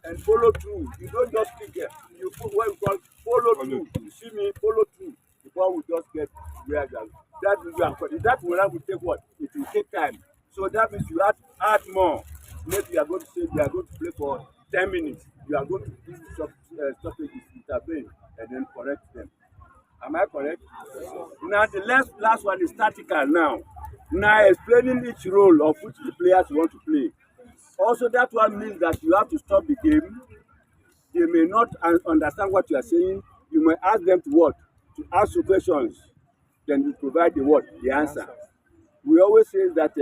And follow through. You don't just kick it. You put what we call follow through. You see me, follow through. The ball will just get where that will take what? It will take time. So that means you have to add more. Maybe you are going to say you are going to play for 10 minutes. You are going to do stoppages, intervene, and then correct them. Am I correct? Now the last one is tactical now. Now explaining each role of which the players want to play. Also that one means that you have to stop the game. They may not understand what you are saying. You may ask them to what? To ask you questions. Then you provide the what? The answer. We always say that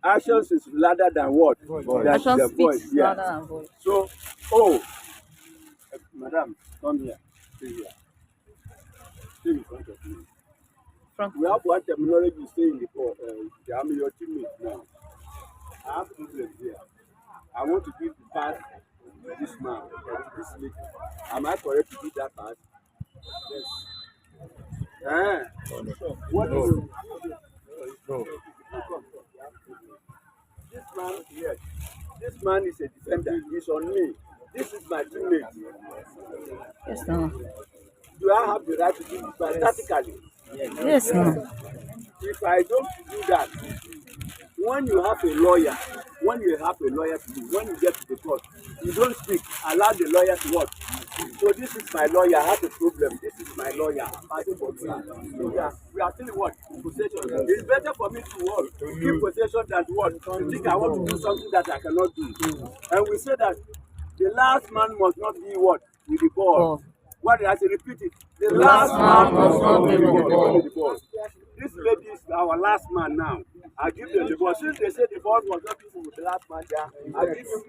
actions is louder than what? Action speaks louder than voice. So, madam, come here. Stay here. Stay in front of me. We have one terminology you say in the I'm your teammate now. I have problems here. I want to give the pass to this man or to this lady. Am I correct to give that pass? Yes. What do you do? No. This man, yes. This man is a defender. He's on me. This is my teammate. Yes, no. Do I have the right to do this pass tactically? Yes, no. If I don't do that, when you have a lawyer to do, when you get to the court, you don't speak, allow the lawyer to work. So this is my lawyer, I have a problem. This is my lawyer. So we are still in what? Possession. It's better for me to work, to give possession than to what? To think I want to do something that I cannot do. And we say that the last man must not be what? With the ball. What did I say? Repeat it. The last man must not be with the ball. This lady is our last man now. I give them the ball. Since they say the ball was not even with the last man there,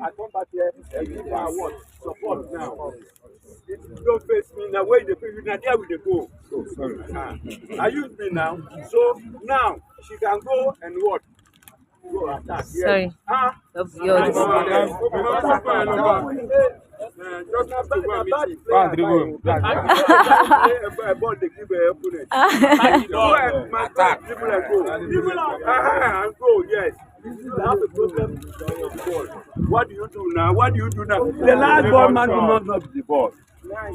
I come back here and give her what? Support now. Don't face me now. Where you are there with the goal. Are you with me now? So now she can go and what? Go attack. Sorry. What do you do now? What do you do now? The last ball man will not knock the ball.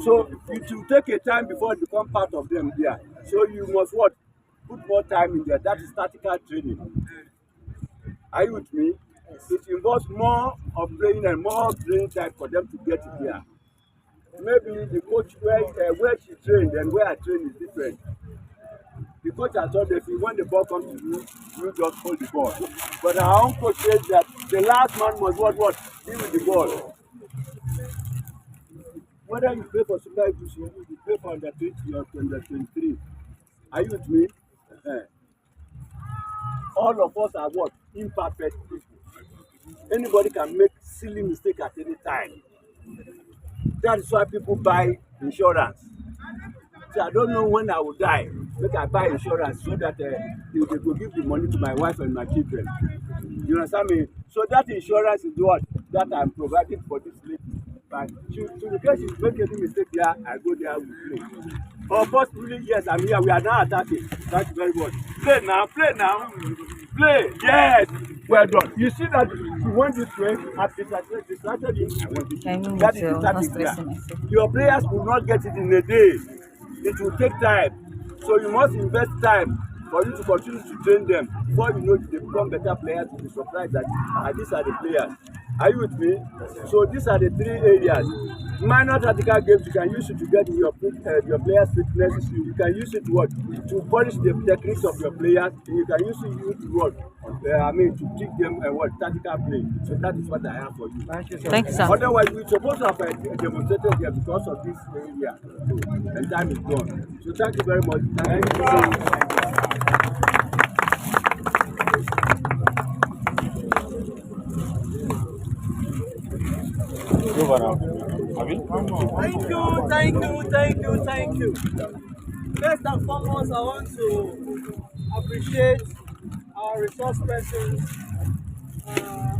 So it will take a time before it becomes part of them there. So you must what? Put more time in there. That is tactical training. Are you with me? It involves more of playing and more training time for them to get it there. Maybe the coach where she trained and where I train is different. The coach has told us when the ball comes to you, you just hold the ball. But our own coach says that the last man must what deal with the ball. Whether you play for Super Eagles, you play for under 20 or under 23. Are you with me? All of us are what? Imperfect people. Anybody can make silly mistake at any time. That is why people buy insurance. So I don't know when I will die. Make I buy insurance so that they will give the money to my wife and my children. You understand me? So that insurance is what that I'm providing for this lady. But to the case she make any mistake there, I go there with play. Possibly, yes, I'm here. We are now attacking. Thank you very much. Play now, play now. Play, yes. Well done. You see that you went this way, I've distracted you. I went this way. That is the tactic there. Your players will not get it in a day. It will take time. So you must invest time for you to continue to train them. Before you know it, they become better players. You'll be surprised that these are the players. Are you with me? So these are the three areas. Minor tactical games, you can use it to get your players' fitness. You can use it to polish the techniques of your players. And you can use it to teach them tactical play. So that is what I have for you. Thank you, sir. Otherwise, we're supposed to have demonstrated here because of this area. So, and time is gone. So thank you very much. Thank you so much. Thank you. First and foremost, I want to appreciate our resource persons,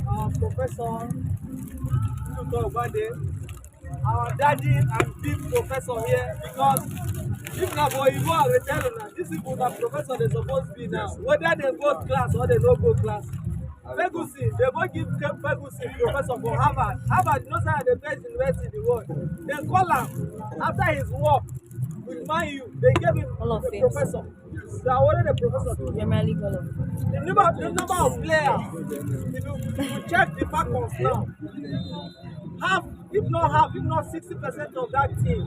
our professor, our daddy and big professor here, because if na boy you go and tell una these people na professor they suppose be now, whether they go class or they no go class. Ferguson, they go give Ferguson professor for Harvard. Harvard knows how the best university in the world. They call him after his work with Man U. They gave him the professor. They awarded the professor to him. The number of players, if you check the factors now, if not 60% of that team,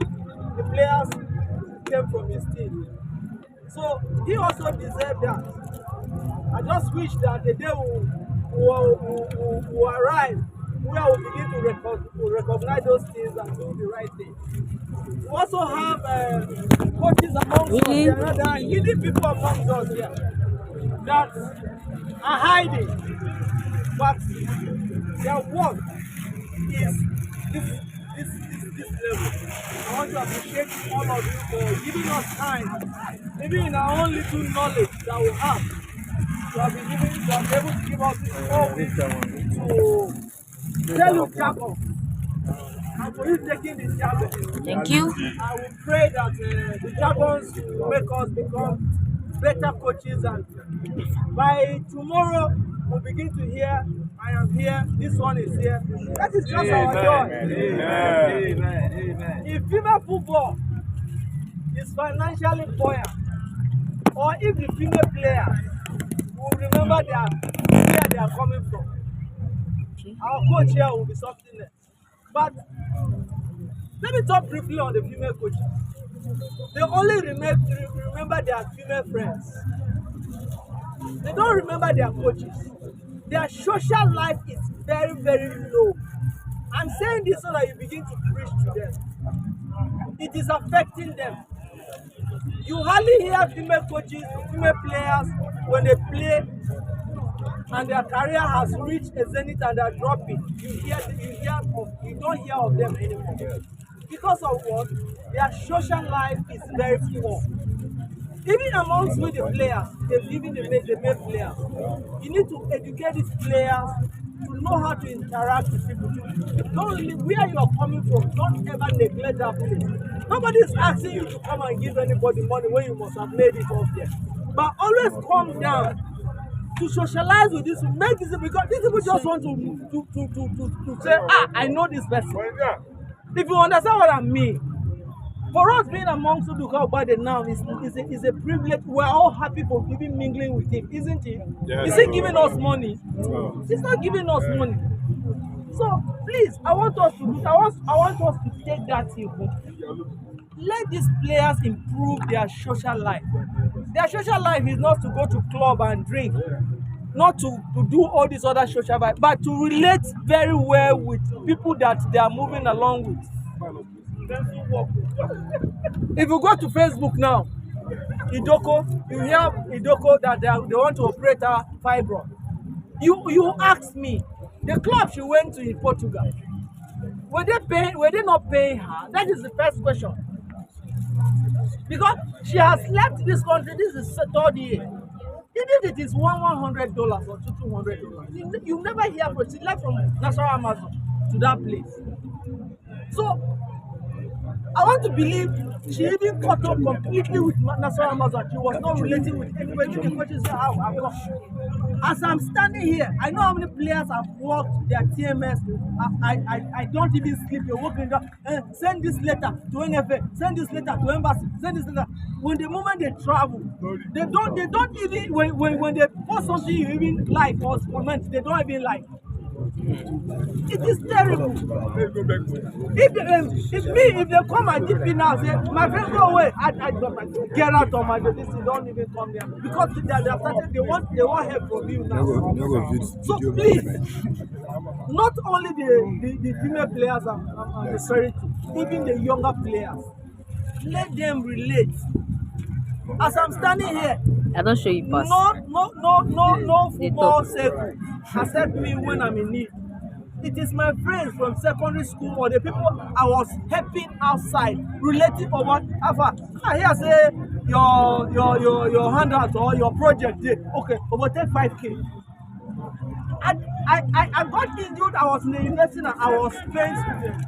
the players came from his team. So he also deserved that. I just wish that the day will arrive where we begin to recognize those things and do the right thing. We also have coaches amongst us, there are hidden people amongst us here that are hiding, but their work is this level. I want to appreciate all of you for giving us time, even in our own little knowledge that we have. You have been able to give us 4 weeks to tell you Jacob. And for you taking the challenge. Thank you. I will pray that the Dragons will make us become better coaches, and by tomorrow we'll begin to hear, I am here, this one is here. That is just our joy. Amen. If female football is financially buoyant, or if the female players will remember where they are coming from, our coach here will be something else. But let me talk briefly on the female coaches. They only remember their female friends. They don't remember their coaches. Their social life is very, very low. I'm saying this so that you begin to preach to them. It is affecting them. You hardly hear female coaches, female players, when they play and their career has reached a zenith and they're dropping. You don't hear of them anymore. Because of what? Their social life is very poor. Even amongst with the players, even the male players, you need to educate these players to know how to interact with people. Don't leave where you are coming from. Don't ever neglect that place. Nobody is asking you to come and give anybody money when you must have made it up there. But always come down to socialize with this, make this, because these people just want to say, I know this person. If you understand what I mean, for us being amongst Uduka Obade now is a privilege. We're all happy for even mingling with him, isn't it? Yeah, is he giving us money? No. He's not giving us money. So please, I want us to take that input. Let these players improve their social life. Their social life is not to go to club and drink, not to do all these other social vibe, but to relate very well with people that they are moving along with. If you go to Facebook now, Idoko, you hear Idoko that they want to operate a fibro. You ask me, the club she went to in Portugal, were they not paying her? That is the first question. Because she has left this country, this is the third year. Even if it is $100 or $200, you never hear from. She left from National Amazon to that place. So I want to believe she even cut off completely with National Amazon. She was not relating with anybody. The question is how I got. As I'm standing here, I know how many players have worked their TMS. I don't even sleep. You're working down. Send this letter to NFA. Send this letter to embassy. Send this letter. When the moment they travel, they don't even when they post something you even like or comment, they don't even like. It is terrible. If they come and dip in now, say, my friend, go away. I get out of my business. Don't even come here because they want help from you now. So please, not only the female players are referring to, even the younger players, let them relate. As I'm standing here, I don't show you pass. No football circle accept me when I'm in need. It is my friends from secondary school or the people I was helping outside relating or whatever. I hear say your handout or your project there. Okay, overtake 5K. I got injured. I was in the university and I was paying students.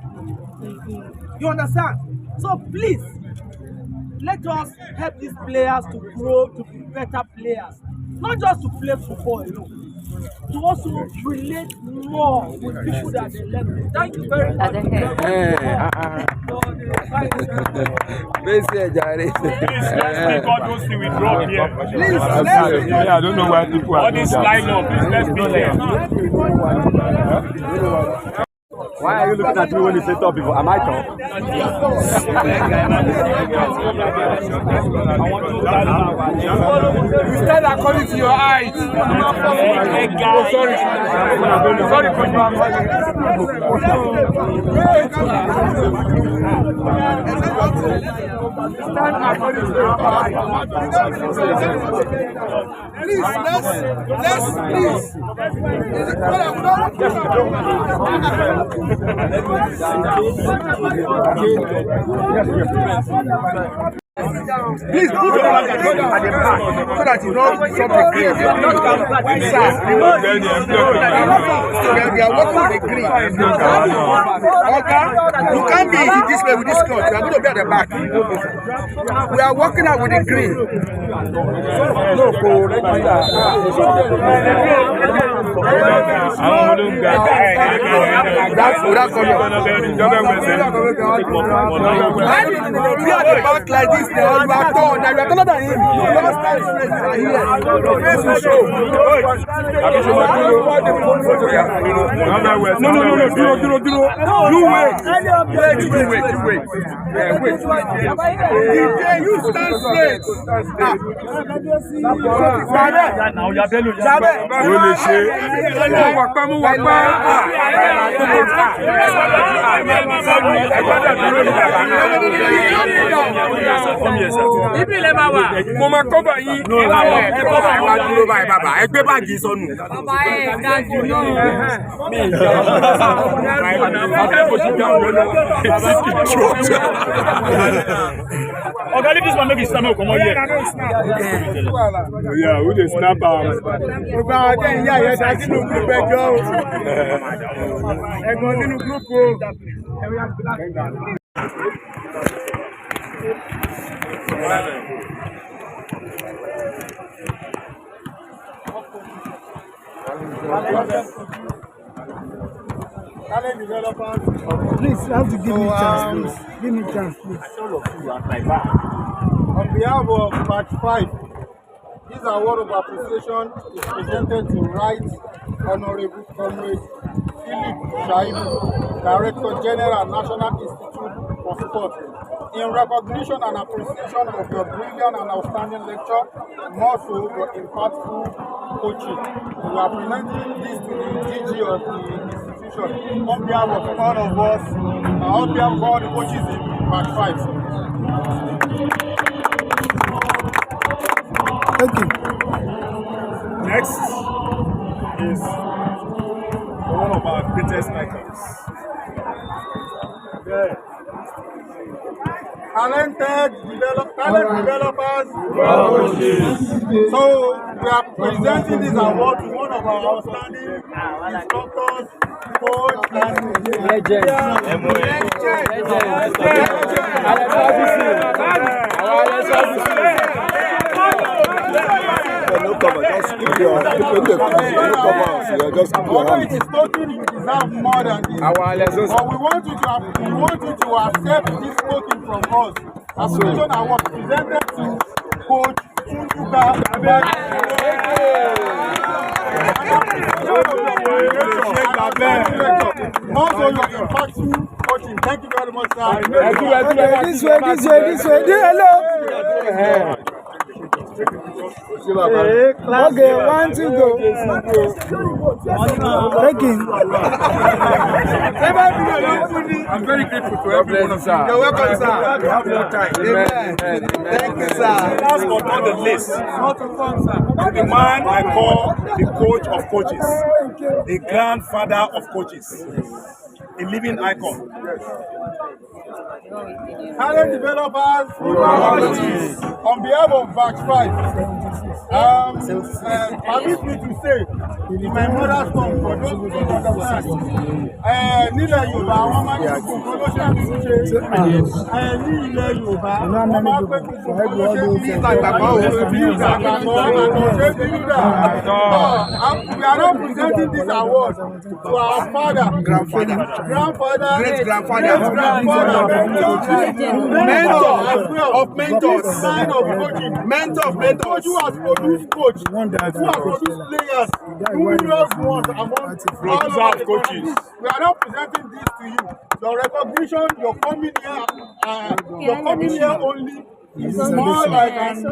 You understand? So please, let us help these players to grow to be better players. Not just to play football alone. To also relate more with people that they learn. Thank you very much. Please, let's take all those things we drop here. Please, I don't know why people are all this line up, please, let's be there. Why are you looking at me when you say top people? Am I top? You stand according to your eyes. Oh, sorry. Sorry for stand according to your eyes. Please, let's please. Please put your hand at the back so that you don't stop the green. We are working with the green. Okay? You can't be this way with this cloth. You are going to be at the back. We are working out with the green. We are the back like this. You are taller than him. Last time straight here. Your face will show. No. You wait. You stand straight. Ibi le ma wa. Mo ma cover yín. Ẹ wá dúró báyìí bàbá. Ẹ gbé báàgì sọnù. Bàbá ẹ̀ dájú náà. Mi ì jẹ́ Oga, leave this one make it snap come on here. Yeah, who dey snap am? Gbogbo àwọn tẹ̀ ń yá ìyẹn ṣáà sínú gúrúpù ẹjọ́ o. Ẹ̀gbọ́n sínú gúrúpù o. Please, you have to give me a chance, please. Give me a chance, please. On behalf of Batch 5, this award of appreciation is presented to Right Honorable Comrade Philip Shaibu, Director General, National Institute for Sport, In recognition and appreciation of your brilliant and outstanding lecture, more so your impactful coaching, we are presenting this to the DG of the institution on behalf of all of us, on behalf of all the coaches in Batch 5. Thank you. Next is one of our greatest icons. Talented developers. So we are presenting this award to one of our outstanding instructors, coach, and legend. Although it is token, you deserve more than this. But we want you to accept this token from us. Appreciation award presented to Coach Tunduka. Also, your impactful coaching. Thank you very much, sir. This way. Hello. Okay, 1, 2, go. Taking. I'm very grateful to everyone of you. You're welcome, sir. You have more time. Amen. Thank you, sir. Last but not the least, the man I call the coach of coaches, the grandfather of coaches, a living icon. Talent developers, on behalf of Batch 5, permit me to say, in my mother's tongue, for those who don't understand, nílẹ̀ Yorùbá wọ́n máa ń ṣe gbogbo ló ṣe àbí ṣe ní ilẹ̀ Yorùbá wọ́n máa ń pè gbogbo ló ṣe bí ìgbàgbọ́ We are not presenting this award to our grandfather, great-grandfather, mentor of mentors, sign of coaching, mentor of mentors, coach who has produced coach, who has produced players, who knows ones among all of coaches. We are not presenting this to you. Your recognition, your coming here only is more like it's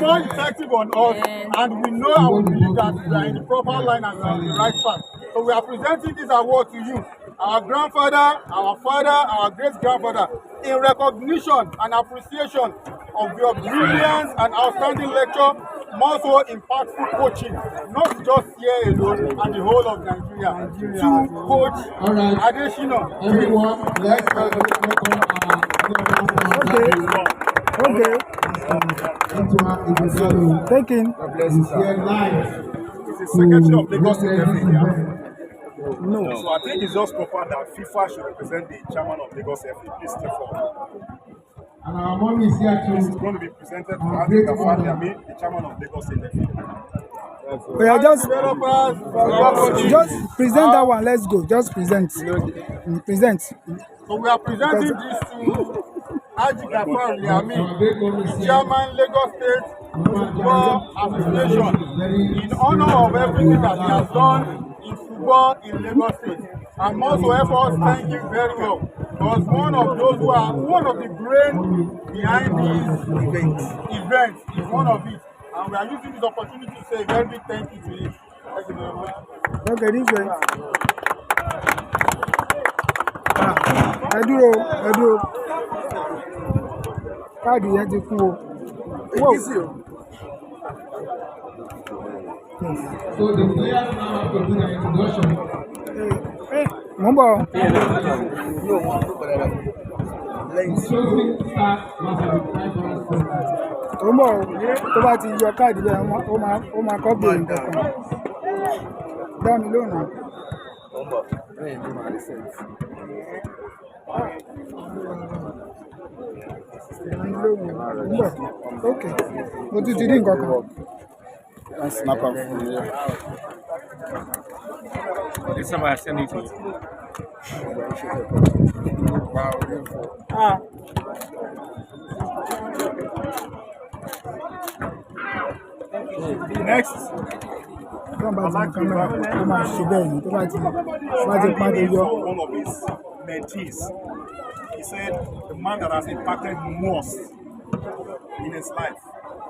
more effective on us, and we know and we believe that we are in the proper line and on the right path. So we are presenting this award to you, our grandfather, our father, our great-grandfather, in recognition and appreciation of your brilliance and outstanding lecture, more so impactful coaching, not just here alone and the whole of Nigeria. To Coach Adeshina. Everyone, let's welcome Taking. He's the secretary of Lagos State FA. No. So I think it's just proper that FIFA should represent the chairman of Lagos FA. Please step forward. And our mom is here It's to going to be presented to Africa Fadiami, the chairman of Lagos State FA. We are just present that one. Let's go. Just present. Present. So we are presenting this to Haji Gafar Liami, Chairman Lagos State Football Association, in honor of everything that he has done in football in Lagos State. And also efforts, thank you very well. Because one of the brain behind this event is one of it. And we are using this opportunity to say a very big thank you to him. Thank you very much. Okay, this way. I do. Káàdì yẹn ti kú o. Wow. So the players now have to do their introduction. Mo ń bọ̀. Ó ń bọ̀ tó bá ti yọ káàdì bẹ́ẹ̀ ó máa kọ́ bèèrè nǹkan kan. Dá mi lónìí. Ok, mo tún ti rí nǹkan kan. Snap up from here. This time I send it to you. Next. Come back to the camera. Come on, ṣe bẹ́ẹ̀ ni tó bá ti pàdé yọ. One of his mentees, he said the man that has impacted most in his life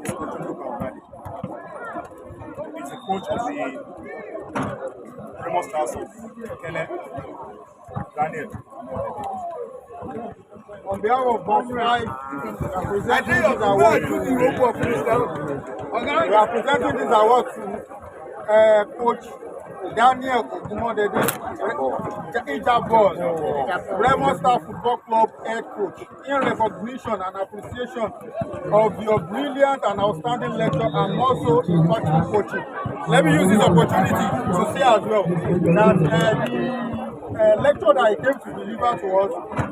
is Coach Luka. He's the coach of the Remo Stars of Kenneth, Daniel. On behalf of Bob 5, we are presenting this award to we are presenting this award to Coach Daniel Ogunmodede, Ijabon, Remo Star Football Club head coach, in recognition and appreciation of your brilliant and outstanding lecture and also impactful coaching. Let me use this opportunity to say as well that the lecture that he came to deliver to us,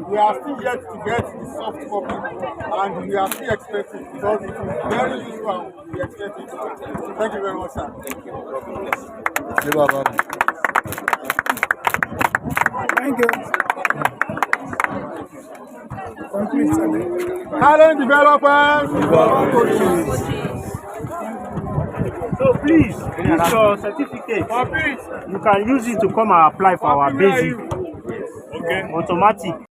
we are still yet to get the soft copy, and we are still expecting because it is very useful and we expect it. So thank you very much, sir. Thank you. Talent developers. So please, use your certificate. You can use it to come and apply for our basic automatic